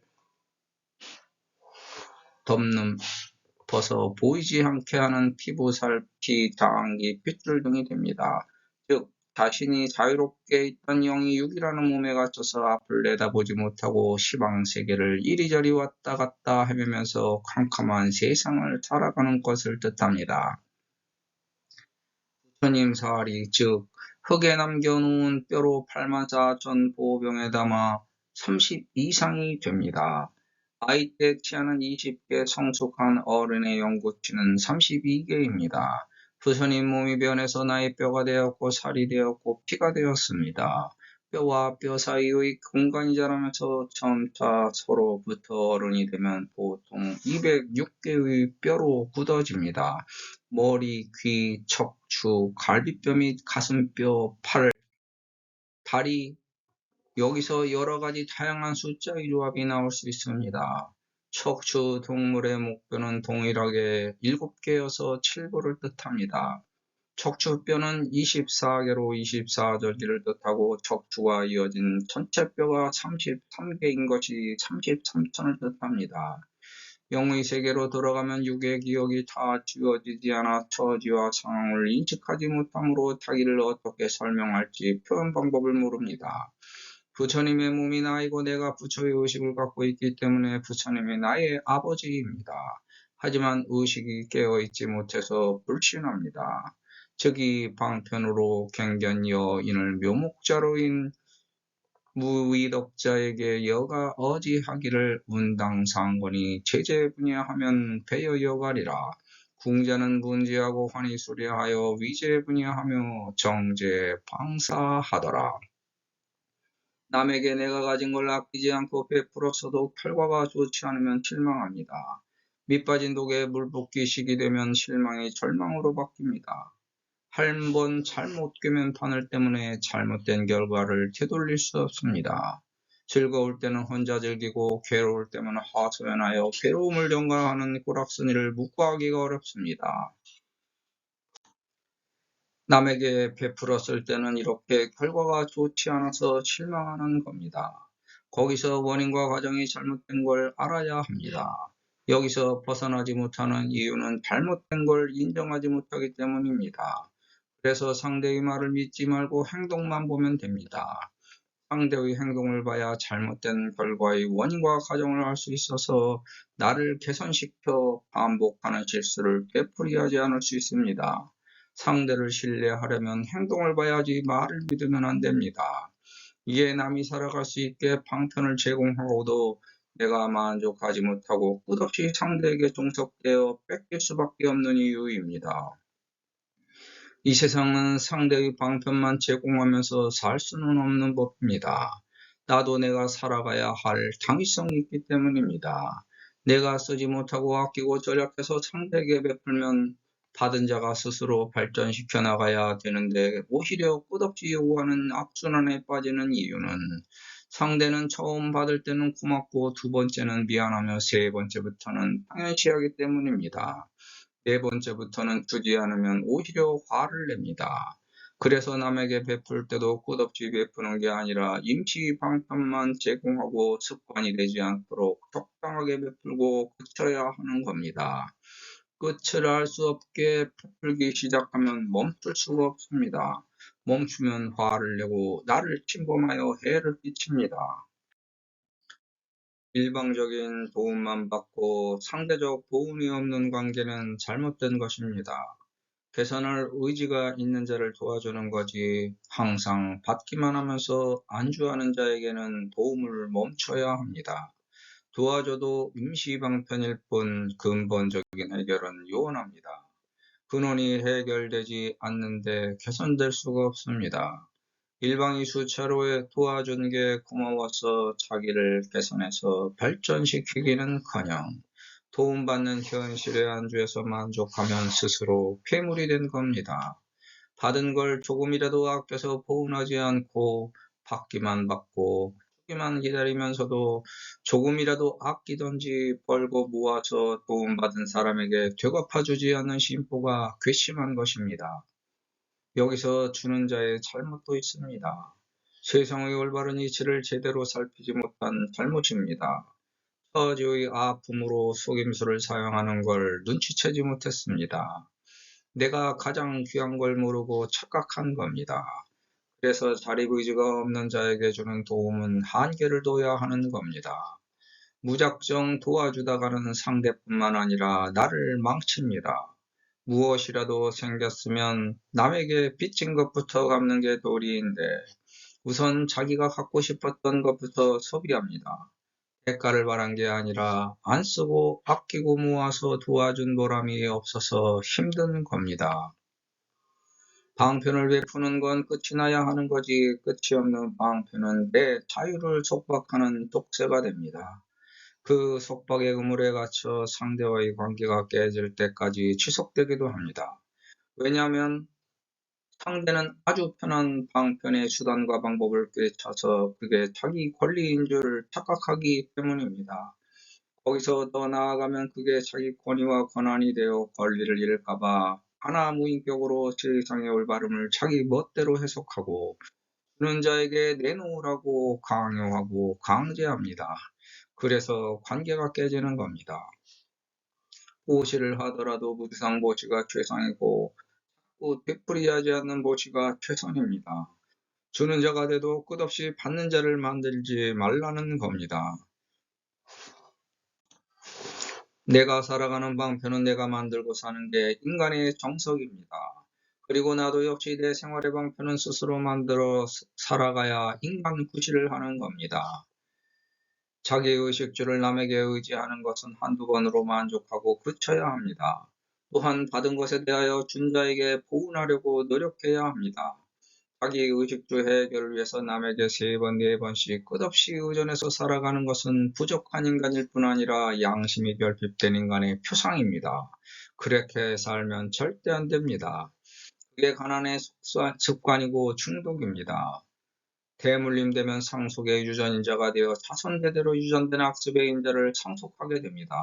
덮어 보이지 않게 하는 피부, 살, 피, 장기, 핏줄 등이 됩니다. 즉 자신이 자유롭게 있던 영이 육이라는 몸에 갇혀서 앞을 내다보지 못하고 시방세계를 이리저리 왔다 갔다 헤매면서 캄캄한 세상을 살아가는 것을 뜻합니다. 부처님 사리 즉 흙에 남겨놓은 뼈로 84,000 보병에 담아 30 이상이 됩니다. 아이 때 치아는 20개, 성숙한 어른의 영구치는 32개입니다. 부처님 몸이 변해서 나의 뼈가 되었고 살이 되었고 피가 되었습니다. 뼈와 뼈 사이의 공간이 자라면서 점차 서로부터 어른이 되면 보통 206개의 뼈로 굳어집니다. 머리, 귀, 척추, 갈비뼈 및 가슴뼈, 팔, 다리, 여기서 여러 가지 다양한 숫자의 조합이 나올 수 있습니다. 척추 동물의 목뼈는 동일하게 7개여서 7구를 뜻합니다. 척추뼈는 24개로 24절기를 뜻하고 척추가 이어진 전체 뼈가 33개인 것이 33천을 뜻합니다. 영의 세계로 들어가면 육의 기억이 다 지워지지 않아 처지와 상황을 인식하지 못하므로 자기를 어떻게 설명할지 표현 방법을 모릅니다. 부처님의 몸이 나이고 내가 부처의 의식을 갖고 있기 때문에 부처님이 나의 아버지입니다. 하지만 의식이 깨어있지 못해서 불신합니다. 즉이 방편으로 갱견여 인을 묘목자로인 무위덕자에게 여가 어지하기를 운당상권이 제재분야하면 배여여가리라. 궁자는 문지하고 환히 수리하여 위제분야하며 정제 방사하더라. 남에게 내가 가진 걸 아끼지 않고 베풀었어도 결과가 좋지 않으면 실망합니다. 밑빠진 독에 물 붓기 시기 되면 실망이 절망으로 바뀝니다. 한 번 잘못 꿰면 바늘 때문에 잘못된 결과를 되돌릴 수 없습니다. 즐거울 때는 혼자 즐기고 괴로울 때는 하소연하여 괴로움을 연관하는 꼬락서니를 묵과하기가 어렵습니다. 남에게 베풀었을 때는 이렇게 결과가 좋지 않아서 실망하는 겁니다. 거기서 원인과 과정이 잘못된 걸 알아야 합니다. 여기서 벗어나지 못하는 이유는 잘못된 걸 인정하지 못하기 때문입니다. 그래서 상대의 말을 믿지 말고 행동만 보면 됩니다. 상대의 행동을 봐야 잘못된 결과의 원인과 과정을 알 수 있어서 나를 개선시켜 반복하는 실수를 되풀이하지 않을 수 있습니다. 상대를 신뢰하려면 행동을 봐야지 말을 믿으면 안 됩니다. 이에 남이 살아갈 수 있게 방편을 제공하고도 내가 만족하지 못하고 끝없이 상대에게 종속되어 뺏길 수밖에 없는 이유입니다. 이 세상은 상대의 방편만 제공하면서 살 수는 없는 법입니다. 나도 내가 살아가야 할 당위성이 있기 때문입니다. 내가 쓰지 못하고 아끼고 절약해서 상대에게 베풀면 받은 자가 스스로 발전시켜 나가야 되는데 오히려 끝없이 요구하는 악순환에 빠지는 이유는 상대는 처음 받을 때는 고맙고 두 번째는 미안하며 세 번째부터는 당연시하기 때문입니다. 네 번째부터는 주지 않으면 오히려 화를 냅니다. 그래서 남에게 베풀 때도 끝없이 베푸는 게 아니라 임시 방편만 제공하고 습관이 되지 않도록 적당하게 베풀고 그쳐야 하는 겁니다. 끝을 알 수 없게 베풀기 시작하면 멈출 수가 없습니다. 멈추면 화를 내고 나를 침범하여 해를 끼칩니다. 일방적인 도움만 받고 상대적 도움이 없는 관계는 잘못된 것입니다. 개선할 의지가 있는 자를 도와주는 거지 항상 받기만 하면서 안주하는 자에게는 도움을 멈춰야 합니다. 도와줘도 임시방편일 뿐 근본적인 해결은 요원합니다. 근원이 해결되지 않는데 개선될 수가 없습니다. 일방이 수차로에 도와준 게 고마워서 자기를 개선해서 발전시키기는커녕 도움받는 현실에 안주해서 만족하면 스스로 괴물이 된 겁니다. 받은 걸 조금이라도 아껴서 보온하지 않고 받기만 받고 주기만 기다리면서도 조금이라도 아끼던지 벌고 모아서 도움받은 사람에게 되갚아주지 않는 심보가 괘씸한 것입니다. 여기서 주는 자의 잘못도 있습니다. 세상의 올바른 이치를 제대로 살피지 못한 잘못입니다. 처지의 아픔으로 속임수를 사용하는 걸 눈치채지 못했습니다. 내가 가장 귀한 걸 모르고 착각한 겁니다. 그래서 자립의지가 없는 자에게 주는 도움은 한계를 둬야 하는 겁니다. 무작정 도와주다가는 상대뿐만 아니라 나를 망칩니다. 무엇이라도 생겼으면 남에게 빚진 것부터 갚는 게 도리인데 우선 자기가 갖고 싶었던 것부터 소비합니다. 대가를 바란 게 아니라 안 쓰고 아끼고 모아서 도와준 보람이 없어서 힘든 겁니다. 방편을 베푸는 건 끝이 나야 하는 거지 끝이 없는 방편은 내 자유를 속박하는 독세가 됩니다. 그 속박의 그물에 갇혀 상대와의 관계가 깨질 때까지 지속되기도 합니다. 왜냐하면 상대는 아주 편한 방편의 수단과 방법을 꿰차서 그게 자기 권리인 줄 착각하기 때문입니다. 거기서 더 나아가면 그게 자기 권위와 권한이 되어 권리를 잃을까봐 하나무인격으로 세상의 올바름을 자기 멋대로 해석하고 주는 자에게 내놓으라고 강요하고 강제합니다. 그래서 관계가 깨지는 겁니다. 보시를 하더라도 무상 보시가 최상이고 또 되풀이하지 않는 보시가 최선입니다. 주는 자가 돼도 끝없이 받는 자를 만들지 말라는 겁니다. 내가 살아가는 방편은 내가 만들고 사는 게 인간의 정석입니다. 그리고 나도 역시 내 생활의 방편은 스스로 만들어 살아가야 인간 구실을 하는 겁니다. 자기 의식주를 남에게 의지하는 것은 한두 번으로 만족하고 그쳐야 합니다. 또한 받은 것에 대하여 준 자에게 보은하려고 노력해야 합니다. 자기 의식주 해결을 위해서 남에게 3번, 4번씩 끝없이 의존해서 살아가는 것은 부족한 인간일 뿐 아니라 양심이 결핍된 인간의 표상입니다. 그렇게 살면 절대 안 됩니다. 그게 가난의 습관이고 중독입니다. 대물림 되면 상속의 유전인자가 되어 자손대대로 유전된 악습의 인자를 상속하게 됩니다.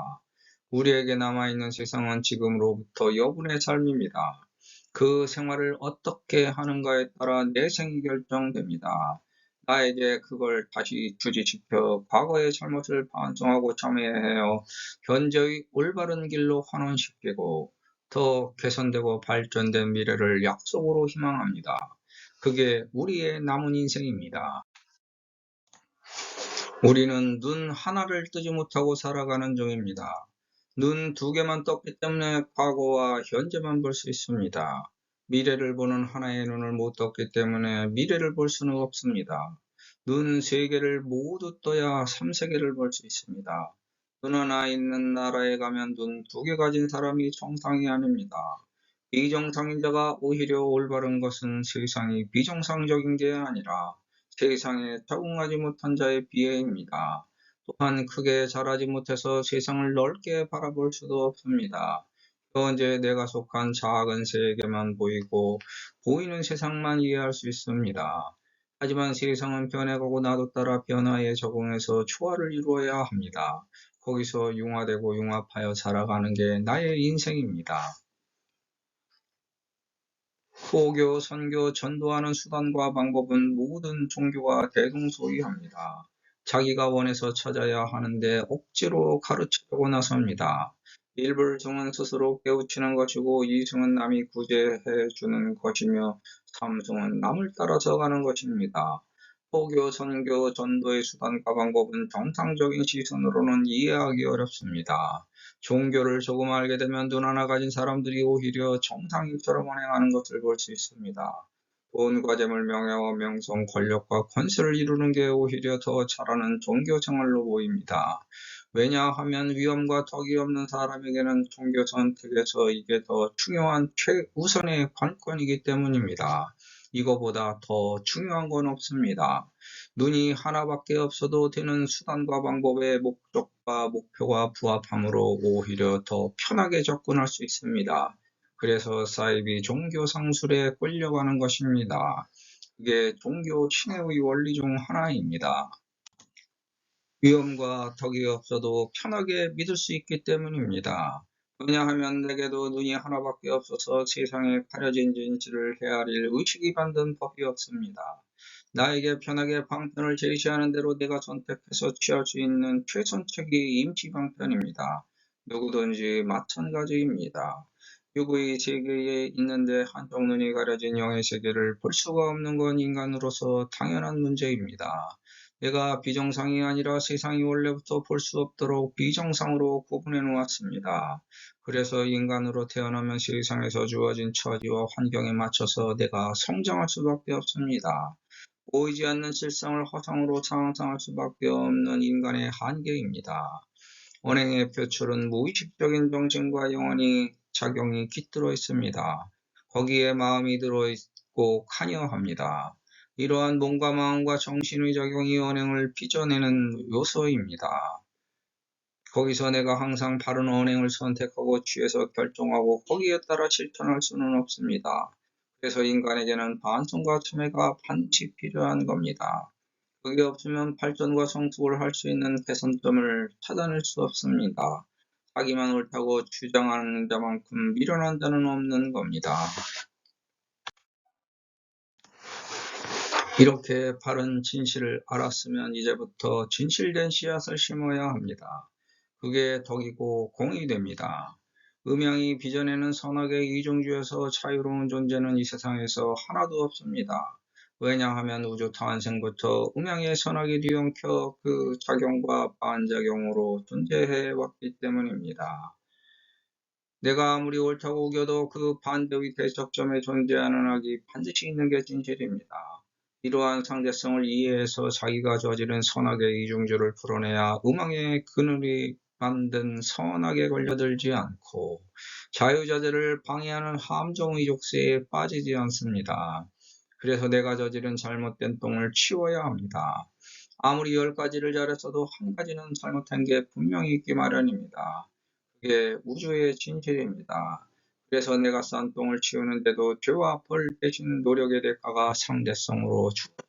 우리에게 남아있는 세상은 지금으로부터 여분의 삶입니다. 그 생활을 어떻게 하는가에 따라 내 생이 결정됩니다. 나에게 그걸 다시 주지시켜 과거의 잘못을 반성하고 참회하여 현재의 올바른 길로 환원시키고 더 개선되고 발전된 미래를 약속으로 희망합니다. 그게 우리의 남은 인생입니다. 우리는 눈 하나를 뜨지 못하고 살아가는 중입니다. 눈 2개만 떴기 때문에 과거와 현재만 볼 수 있습니다. 미래를 보는 하나의 눈을 못 떴기 때문에 미래를 볼 수는 없습니다. 눈 3개를 모두 떠야 3세계를 볼 수 있습니다. 눈 하나 있는 나라에 가면 눈 2개 가진 사람이 정상이 아닙니다. 비정상인 자가 오히려 올바른 것은 세상이 비정상적인 게 아니라 세상에 적응하지 못한 자의 비애입니다. 또한 크게 자라지 못해서 세상을 넓게 바라볼 수도 없습니다. 현재 내가 속한 작은 세계만 보이고 보이는 세상만 이해할 수 있습니다. 하지만 세상은 변해가고 나도 따라 변화에 적응해서 조화를 이루어야 합니다. 거기서 융화되고 융합하여 살아가는 게 나의 인생입니다. 포교, 선교, 전도하는 수단과 방법은 모든 종교가 대동소이합니다. 자기가 원해서 찾아야 하는데 억지로 가르치려고 나섭니다. 일불성은 스스로 깨우치는 것이고 이승은 남이 구제해 주는 것이며 삼승은 남을 따라서 가는 것입니다. 포교, 선교, 전도의 수단과 방법은 정상적인 시선으로는 이해하기 어렵습니다. 종교를 조금 알게 되면 눈 하나 가진 사람들이 오히려 정상인처럼 운행하는 것을 볼 수 있습니다. 돈과 재물, 명예와 명성, 권력과 권세를 이루는 게 오히려 더 잘하는 종교 생활로 보입니다. 왜냐하면 위험과 덕이 없는 사람에게는 종교 선택에서 이게 더 중요한 최우선의 관건이기 때문입니다. 이거보다 더 중요한 건 없습니다. 눈이 하나밖에 없어도 되는 수단과 방법의 목적과 목표가 부합함으로 오히려 더 편하게 접근할 수 있습니다. 그래서 사이비 종교 상술에 끌려가는 것입니다. 그게 종교 신의 원리 중 하나입니다. 위험과 덕이 없어도 편하게 믿을 수 있기 때문입니다. 왜냐하면 내게도 눈이 하나밖에 없어서 세상에 가려진 진실을 헤아릴 의식이 만든 법이 없습니다. 나에게 편하게 방편을 제시하는 대로 내가 선택해서 취할 수 있는 최선책이 임시방편입니다. 누구든지 마찬가지입니다. 유구의 세계에 있는데 한쪽 눈이 가려진 영의 세계를 볼 수가 없는 건 인간으로서 당연한 문제입니다. 내가 비정상이 아니라 세상이 원래부터 볼 수 없도록 비정상으로 구분해 놓았습니다. 그래서 인간으로 태어나면 세상에서 주어진 처지와 환경에 맞춰서 내가 성장할 수밖에 없습니다. 보이지 않는 실상을 허상으로 상상할 수밖에 없는 인간의 한계입니다. 언행의 표출은 무의식적인 정신과 영혼이 작용이 깃들어 있습니다. 거기에 마음이 들어있고 관여합니다. 이러한 몸과 마음과 정신의 작용이 언행을 빚어내는 요소입니다. 거기서 내가 항상 바른 언행을 선택하고 취해서 결정하고 거기에 따라 실천할 수는 없습니다. 그래서 인간에게는 반성과 참회가 반드시 필요한 겁니다. 그게 없으면 발전과 성숙을 할 수 있는 개선점을 찾아낼 수 없습니다. 자기만 옳다고 주장하는 자만큼 미련한 자는 없는 겁니다. 이렇게 바른 진실을 알았으면 이제부터 진실된 씨앗을 심어야 합니다. 그게 덕이고 공이 됩니다. 음양이 빚어내는 선악의 이중주에서 자유로운 존재는 이 세상에서 하나도 없습니다. 왜냐하면 우주 탄생부터 음양의 선악이 뒤엉켜 그 작용과 반작용으로 존재해 왔기 때문입니다. 내가 아무리 옳다고 우겨도 그 반대의 대척점에 존재하는 악이 반드시 있는 게 진실입니다. 이러한 상대성을 이해해서 자기가 저지른 선악의 이중주를 풀어내야 음악의 그늘이 만든 선악에 걸려들지 않고 자유자재를 방해하는 함정의 족쇄에 빠지지 않습니다. 그래서 내가 저지른 잘못된 똥을 치워야 합니다. 아무리 10가지를 잘했어도 한 가지는 잘못한 게 분명히 있기 마련입니다. 그게 우주의 진실입니다. 그래서 내가 싼 똥을 치우는데도 죄와 벌 대신 노력의 대가가 상대성으로 주어집니다.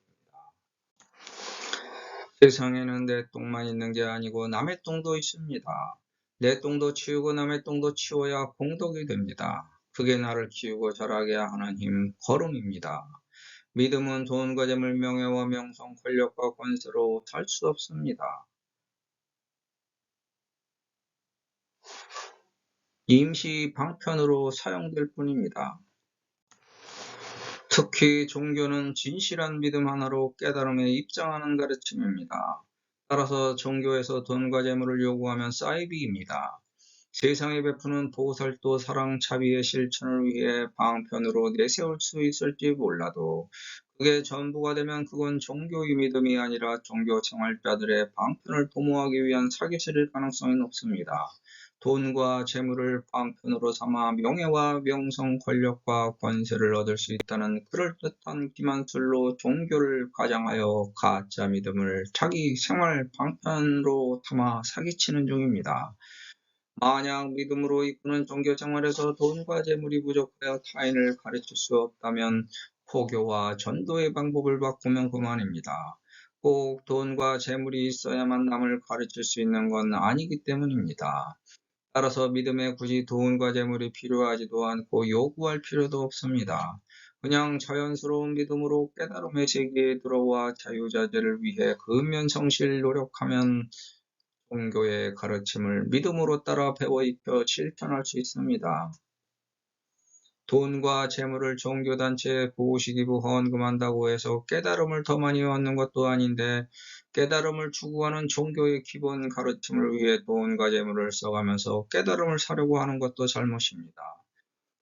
세상에는 내 똥만 있는 게 아니고 남의 똥도 있습니다. 내 똥도 치우고 남의 똥도 치워야 공덕이 됩니다. 그게 나를 키우고 자라게 하는 힘, 걸음입니다. 믿음은 돈과 재물, 명예와 명성, 권력과 권세로 살 수 없습니다. 임시 방편으로 사용될 뿐입니다. 특히 종교는 진실한 믿음 하나로 깨달음에 입장하는 가르침입니다. 따라서 종교에서 돈과 재물을 요구하면 사이비입니다. 세상에 베푸는 보살도 사랑, 자비의 실천을 위해 방편으로 내세울 수 있을지 몰라도 그게 전부가 되면 그건 종교의 믿음이 아니라 종교 생활자들의 방편을 도모하기 위한 사기실일 가능성이 높습니다. 돈과 재물을 방편으로 삼아 명예와 명성, 권력과 권세를 얻을 수 있다는 그럴듯한 기만술로 종교를 가장하여 가짜 믿음을 자기 생활 방편으로 삼아 사기치는 중입니다. 만약 믿음으로 이끄는 종교생활에서 돈과 재물이 부족하여 타인을 가르칠 수 없다면 포교와 전도의 방법을 바꾸면 그만입니다. 꼭 돈과 재물이 있어야만 남을 가르칠 수 있는 건 아니기 때문입니다. 따라서 믿음에 굳이 돈과 재물이 필요하지도 않고 요구할 필요도 없습니다. 그냥 자연스러운 믿음으로 깨달음의 세계에 들어와 자유자재를 위해 근면성실 노력하면 종교의 가르침을 믿음으로 따라 배워 익혀 실천할 수 있습니다. 돈과 재물을 종교단체에 보시기부 헌금한다고 해서 깨달음을 더 많이 얻는 것도 아닌데 깨달음을 추구하는 종교의 기본 가르침을 위해 돈과 재물을 써가면서 깨달음을 사려고 하는 것도 잘못입니다.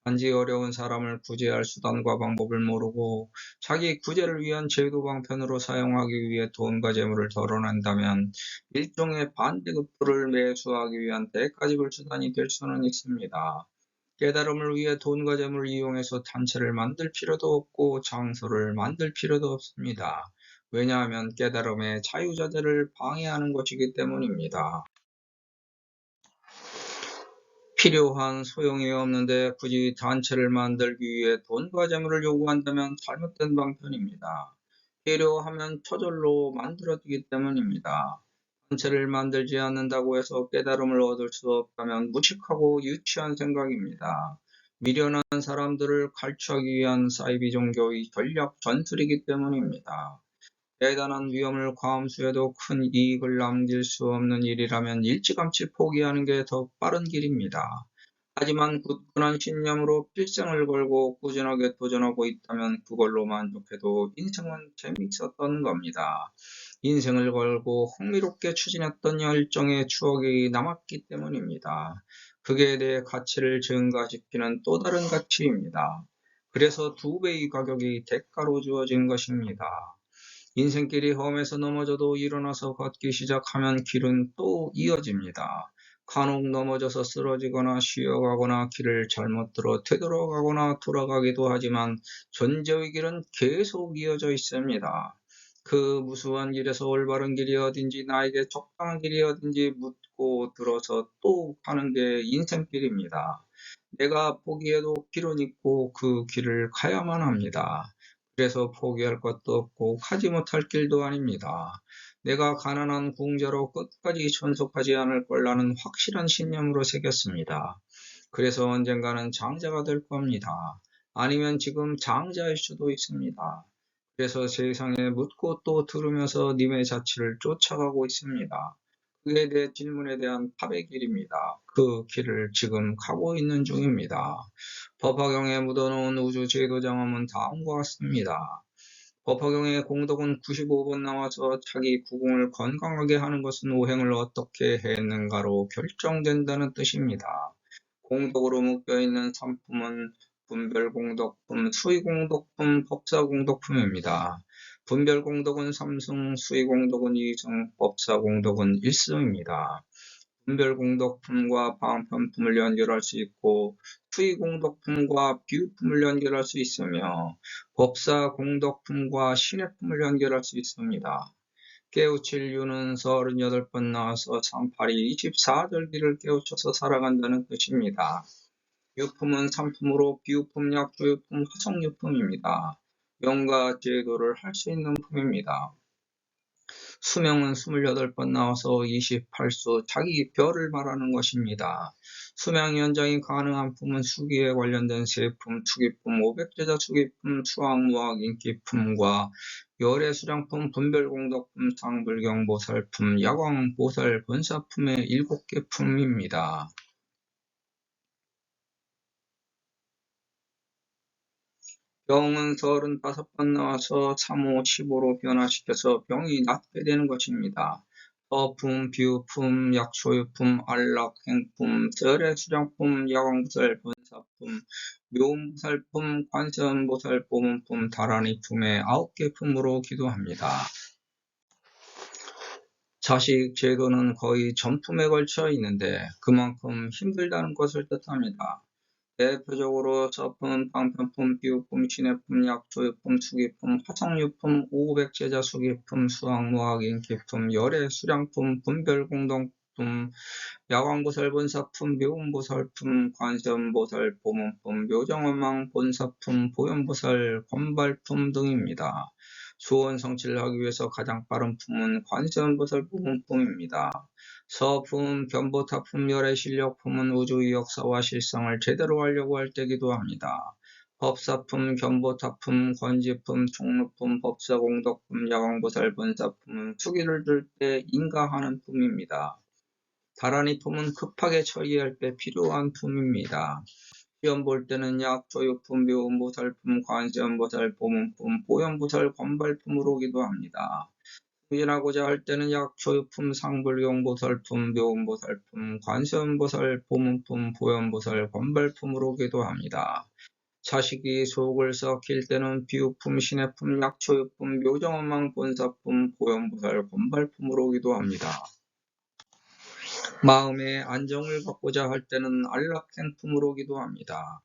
단지 어려운 사람을 구제할 수단과 방법을 모르고 자기 구제를 위한 제도 방편으로 사용하기 위해 돈과 재물을 덜어낸다면 일종의 반대급부를 매수하기 위한 대가지불 수단이 될 수는 있습니다. 깨달음을 위해 돈과 재물을 이용해서 단체를 만들 필요도 없고 장소를 만들 필요도 없습니다. 왜냐하면 깨달음의 자유자재를 방해하는 것이기 때문입니다. 필요한 소용이 없는데 굳이 단체를 만들기 위해 돈과 재물을 요구한다면 잘못된 방편입니다. 필요하면 저절로 만들어지기 때문입니다. 단체를 만들지 않는다고 해서 깨달음을 얻을 수 없다면 무식하고 유치한 생각입니다. 미련한 사람들을 갈취하기 위한 사이비 종교의 전략 전술이기 때문입니다. 대단한 위험을 감수해도 큰 이익을 남길 수 없는 일이라면 일찌감치 포기하는 게 더 빠른 길입니다. 하지만 굳건한 신념으로 필생을 걸고 꾸준하게 도전하고 있다면 그걸로 만족해도 인생은 재미있었던 겁니다. 인생을 걸고 흥미롭게 추진했던 열정의 추억이 남았기 때문입니다. 그에 대해 가치를 증가시키는 또 다른 가치입니다. 그래서 2배의 가격이 대가로 주어진 것입니다. 인생길이 험해서 넘어져도 일어나서 걷기 시작하면 길은 또 이어집니다. 간혹 넘어져서 쓰러지거나 쉬어가거나 길을 잘못 들어 되돌아가거나 돌아가기도 하지만 존재의 길은 계속 이어져 있습니다. 그 무수한 길에서 올바른 길이 어딘지 나에게 적당한 길이 어딘지 묻고 들어서 또 가는 게 인생길입니다. 내가 포기해도 길은 있고 그 길을 가야만 합니다. 그래서 포기할 것도 없고 가지 못할 길도 아닙니다. 내가 가난한 궁자로 끝까지 존속하지 않을 거라는 확실한 신념으로 새겼습니다. 그래서 언젠가는 장자가 될 겁니다. 아니면 지금 장자일 수도 있습니다. 그래서 세상에 묻고 또 들으면서 님의 자취를 쫓아가고 있습니다. 그에 대해 질문에 대한 답의 길입니다. 그 길을 지금 가고 있는 중입니다. 법화경에 묻어놓은 우주 제도장엄은 다음과 같습니다. 법화경의 공덕은 95번 나와서 자기 구공을 건강하게 하는 것은 오행을 어떻게 했는가로 결정된다는 뜻입니다. 공덕으로 묶여있는 상품은 분별공덕품, 수의공덕품, 법사공덕품입니다. 분별공덕은 3승, 수의공덕은 2승, 법사공덕은 1승입니다. 분별공덕품과 방편품을 연결할 수 있고 수의공덕품과 비유품을 연결할 수 있으며 법사공덕품과 신해품을 연결할 수 있습니다. 깨우칠 유는 38번 나와서 38이 24절기를 깨우쳐서 살아간다는 뜻입니다. 유품은 상품으로 비유품, 약조유품, 화성유품입니다. 명과 제도를 할 수 있는 품입니다. 수명은 28번 나와서 28수 자기 별을 말하는 것입니다. 수명 연장이 가능한 품은 수기에 관련된 세품, 투기품, 500제자 수기품, 수학무학 인기품과 열애수량품, 분별공덕품, 상불경보살품, 야광보살 본사품의 7개 품입니다. 병은 35번 나와서 3호, 15로 변화시켜서 병이 낫게 되는 것입니다. 어품, 비유품, 약초유품, 안락, 행품, 절의, 야광보살, 본사품, 묘음보살품, 관세음보살, 보문품, 다라니품의 9개 품으로 기도합니다. 자식 제도는 거의 전품에 걸쳐 있는데 그만큼 힘들다는 것을 뜻합니다. 대표적으로 서품, 방편품, 비유품, 신해품, 약조유품, 수기품, 화성유품, 500제자 수기품, 수학무학 인기품, 열애 수량품, 분별공덕품, 보문품, 야광보살 본사품, 묘음보살품, 관세음보살 보문품, 묘정원망 본사품, 보현보살 권발품 등입니다. 수원성취를 하기 위해서 가장 빠른 품은 관세음보살 보문품입니다. 서품, 견보타품, 열애실력품은 우주의 역사와 실상을 제대로 하려고 할 때기도 합니다. 법사품, 견보타품, 권지품, 총루품, 법사공덕품, 야광보살 본사품은 투기를 들 때 인가하는 품입니다. 다란이 품은 급하게 처리할 때 필요한 품입니다. 시험 볼 때는 약, 조유품, 묘음보살품, 관세음보살, 보문품, 보현보살, 권발품으로 기도합니다. 승진하고자 할 때는 약, 조유품, 상불경보살품, 묘음보살품, 관세음보살, 보문품, 보현보살, 권발품으로 기도합니다. 자식이 속을 썩힐 때는 비유품, 신해품, 약초유품, 묘정원망 본사품, 보현보살, 권발품으로 기도합니다. 마음의 안정을 받고자 할 때는 안락행품으로 기도합니다.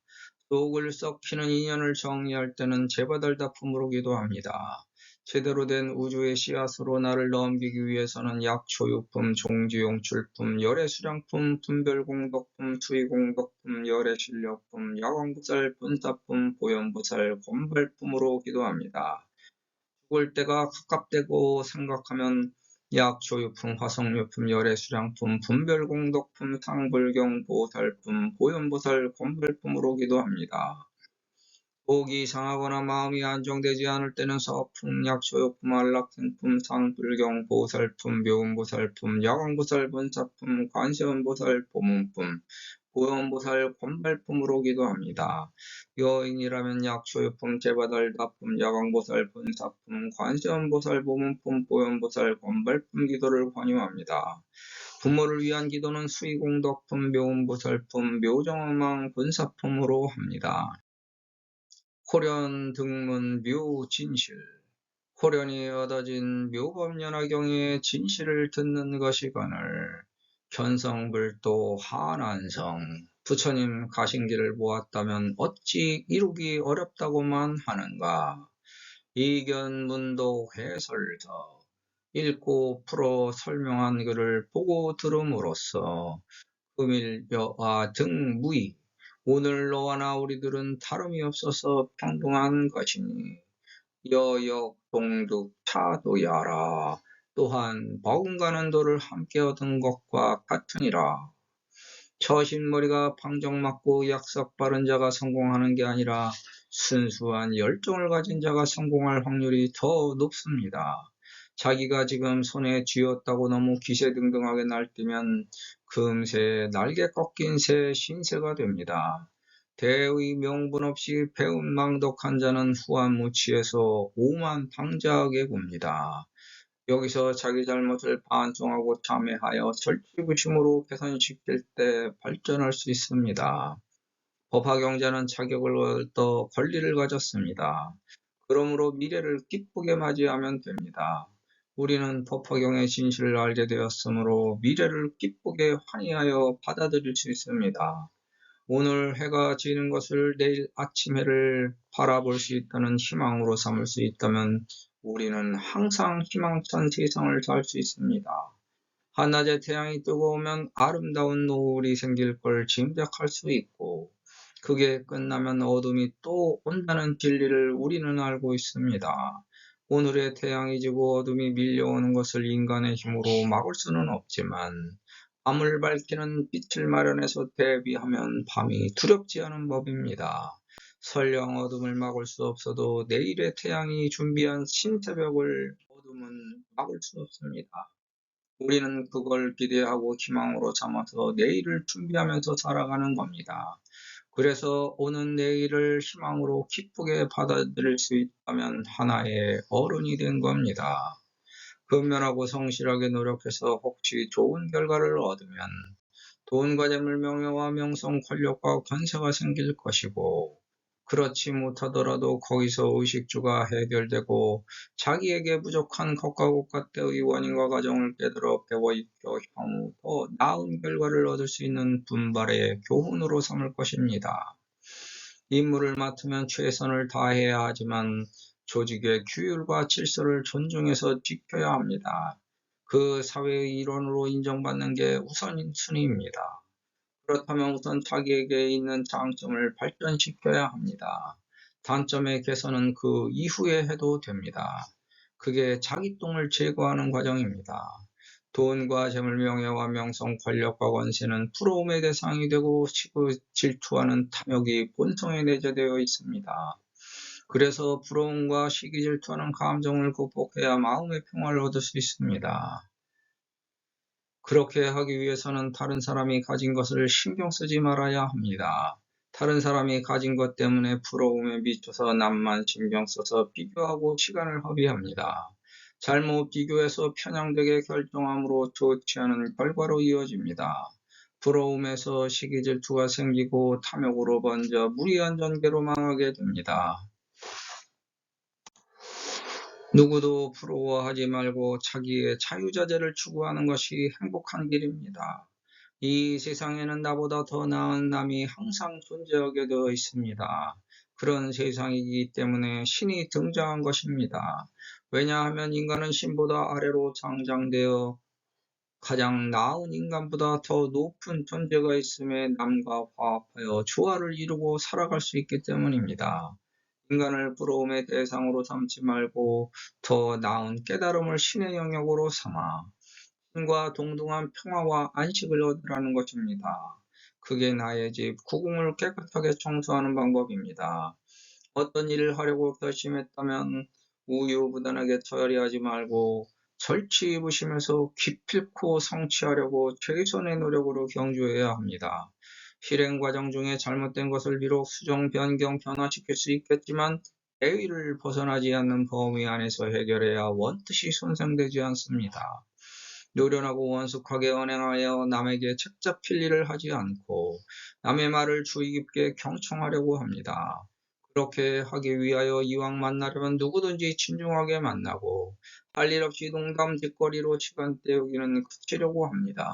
속을 썩히는 인연을 정리할 때는 제바달다품으로 기도합니다. 제대로 된 우주의 씨앗으로 나를 넘기기 위해서는 약초유품, 종지용출품, 열애수량품, 분별공덕품, 투의공덕품, 열애실력품, 야광보살, 본사품, 보현보살, 권발품으로 기도합니다. 죽을 때가 가깝다고 생각하면 약초유품, 화성유품, 열애수량품, 분별공덕품, 상불경, 보살품, 보현보살, 권발품으로 기도합니다. 속이 상하거나 마음이 안정되지 않을 때는 서품, 약초유품, 안락행품, 상불경, 보살품, 묘음보살품, 야광보살, 본사품, 관세음보살, 보문품, 보현보살, 권발품으로 기도합니다. 여인이라면 약초유품, 제바달다품, 야광보살, 본사품, 관세음보살, 보문품, 보현보살, 권발품 기도를 권유합니다. 부모를 위한 기도는 수의공덕품, 묘음보살품, 묘정원망, 본사품으로 합니다. 호련 등문 묘진실, 호련이 얻어진 묘법연화경의 진실을 듣는 것이거늘 견성불도 하난성, 부처님 가신 길을 보았다면 어찌 이루기 어렵다고만 하는가. 이견문도 해설서, 읽고 풀어 설명한 글을 보고 들음으로써 금일여와 등무의, 오늘 너와 나 우리들은 다름이 없어서 평등한 것이니 여역 동득 차도야라. 또한 버금가는 도를 함께 얻은 것과 같으니라. 처신머리가 방정 맞고 약삭 바른 자가 성공하는 게 아니라 순수한 열정을 가진 자가 성공할 확률이 더 높습니다. 자기가 지금 손에 쥐었다고 너무 기세등등하게 날뛰면 금세 날개 꺾인 새 신세가 됩니다. 대의 명분 없이 배은망덕한 자는 후한무치에서 오만방자하게 굽니다. 여기서 자기 잘못을 반성하고 참회하여 절치부심으로 개선시킬 때 발전할 수 있습니다. 법화경자는 자격을 얻어 권리를 가졌습니다. 그러므로 미래를 기쁘게 맞이하면 됩니다. 우리는 법화경의 진실을 알게 되었으므로 미래를 기쁘게 환희하여 받아들일 수 있습니다. 오늘 해가 지는 것을 내일 아침 해를 바라볼 수 있다는 희망으로 삼을 수 있다면 우리는 항상 희망찬 세상을 살 수 있습니다. 한낮에 태양이 뜨거우면 아름다운 노을이 생길 걸 짐작할 수 있고 그게 끝나면 어둠이 또 온다는 진리를 우리는 알고 있습니다. 오늘의 태양이 지고 어둠이 밀려오는 것을 인간의 힘으로 막을 수는 없지만 밤을 밝히는 빛을 마련해서 대비하면 밤이 두렵지 않은 법입니다. 설령 어둠을 막을 수 없어도 내일의 태양이 준비한 신새벽을 어둠은 막을 수 없습니다. 우리는 그걸 기대하고 희망으로 삼아서 내일을 준비하면서 살아가는 겁니다. 그래서 오는 내일을 희망으로 기쁘게 받아들일 수 있다면 하나의 어른이 된 겁니다. 근면하고 성실하게 노력해서 혹시 좋은 결과를 얻으면 돈과 재물, 명예와 명성, 권력과 권세가 생길 것이고 그렇지 못하더라도 거기서 의식주가 해결되고 자기에게 부족한 것과 곳간때의 원인과 과정을 깨달아 배워 익혀 향후 더 나은 결과를 얻을 수 있는 분발의 교훈으로 삼을 것입니다. 임무를 맡으면 최선을 다해야 하지만 조직의 규율과 질서를 존중해서 지켜야 합니다. 그 사회의 일원으로 인정받는 게 우선순위입니다. 그렇다면 우선 자기에게 있는 장점을 발전시켜야 합니다. 단점의 개선은 그 이후에 해도 됩니다. 그게 자기똥을 제거하는 과정입니다. 돈과 재물, 명예와 명성, 권력과 권세는 부러움의 대상이 되고 질투하는 탐욕이 본성에 내재되어 있습니다. 그래서 부러움과 시기 질투하는 감정을 극복해야 마음의 평화를 얻을 수 있습니다. 그렇게 하기 위해서는 다른 사람이 가진 것을 신경 쓰지 말아야 합니다. 다른 사람이 가진 것 때문에 부러움에 미쳐서 남만 신경 써서 비교하고 시간을 허비합니다. 잘못 비교해서 편향되게 결정함으로 좋지 않은 결과로 이어집니다. 부러움에서 시기 질투가 생기고 탐욕으로 번져 무리한 전개로 망하게 됩니다. 누구도 부러워하지 말고 자기의 자유자재를 추구하는 것이 행복한 길입니다. 이 세상에는 나보다 더 나은 남이 항상 존재하게 되어 있습니다. 그런 세상이기 때문에 신이 등장한 것입니다. 왜냐하면 인간은 신보다 아래로 장장되어 가장 나은 인간보다 더 높은 존재가 있음에 남과 화합하여 조화를 이루고 살아갈 수 있기 때문입니다. 인간을 부러움의 대상으로 삼지 말고 더 나은 깨달음을 신의 영역으로 삼아 신과 동등한 평화와 안식을 얻으라는 것입니다. 그게 나의 집, 구궁을 깨끗하게 청소하는 방법입니다. 어떤 일을 하려고 결심했다면 우유부단하게 처리하지 말고 절치부심해서 기필코 성취하려고 최선의 노력으로 경주해야 합니다. 실행 과정 중에 잘못된 것을 비록 수정, 변경, 변화시킬 수 있겠지만 예의를 벗어나지 않는 범위 안에서 해결해야 원뜻이 손상되지 않습니다. 노련하고 원숙하게 언행하여 남에게 책 잡힐 일을 하지 않고 남의 말을 주의 깊게 경청하려고 합니다. 그렇게 하기 위하여 이왕 만나려면 누구든지 진중하게 만나고 할 일 없이 농담짓거리로 시간 때우기는 그치려고 합니다.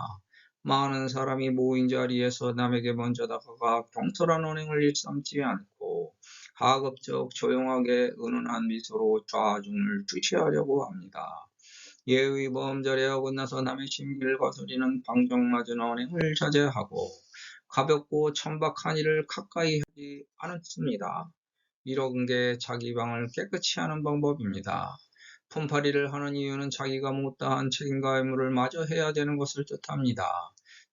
많은 사람이 모인 자리에서 남에게 먼저 다가가 경솔한 언행을 일삼지 않고 가급적 조용하게 은은한 미소로 좌중을 주시하려고 합니다. 예의 범절에 어긋나서 남의 심기를 거스리는 방정맞은 언행을 자제하고 가볍고 천박한 일을 가까이 하지 않습니다. 이런 게 자기 방을 깨끗이 하는 방법입니다. 품팔이를 하는 이유는 자기가 못다한 책임과 의무를 마저 해야 되는 것을 뜻합니다.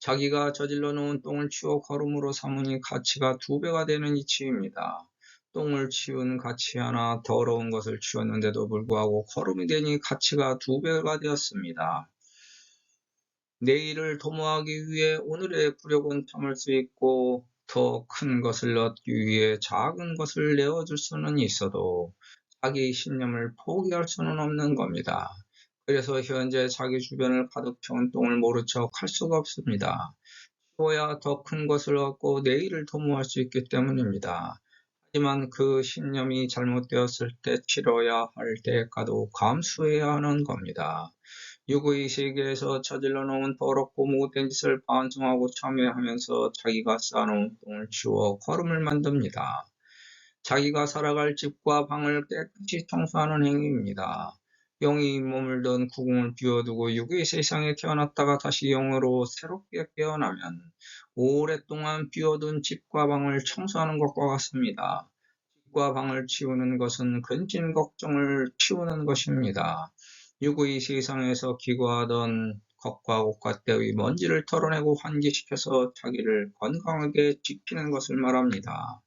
자기가 저질러 놓은 똥을 치워 거름으로 삼으니 가치가 2배가 되는 이치입니다. 똥을 치운 가치 하나, 더러운 것을 치웠는데도 불구하고 거름이 되니 가치가 2배가 되었습니다. 내일을 도모하기 위해 오늘의 굴욕은 참을 수 있고 더 큰 것을 얻기 위해 작은 것을 내어줄 수는 있어도 자기 신념을 포기할 수는 없는 겁니다. 그래서 현재 자기 주변을 가득 채운 똥을 모른 척 할 수가 없습니다. 치워야 더 큰 것을 얻고 내일을 도모할 수 있기 때문입니다. 하지만 그 신념이 잘못되었을 때 치러야 할 대가도 감수해야 하는 겁니다. 유구의 세계에서 저질러 놓은 더럽고 못된 짓을 반성하고 참회하면서 자기가 쌓아놓은 똥을 치워 거름을 만듭니다. 자기가 살아갈 집과 방을 깨끗이 청소하는 행위입니다. 영이 머물던 구궁을 비워두고 육의 세상에 태어났다가 다시 영으로 새롭게 깨어나면 오랫동안 비워둔 집과 방을 청소하는 것과 같습니다. 집과 방을 치우는 것은 근심 걱정을 치우는 것입니다. 육의 세상에서 기거하던 겉과 옷과 때의 먼지를 털어내고 환기시켜서 자기를 건강하게 지키는 것을 말합니다.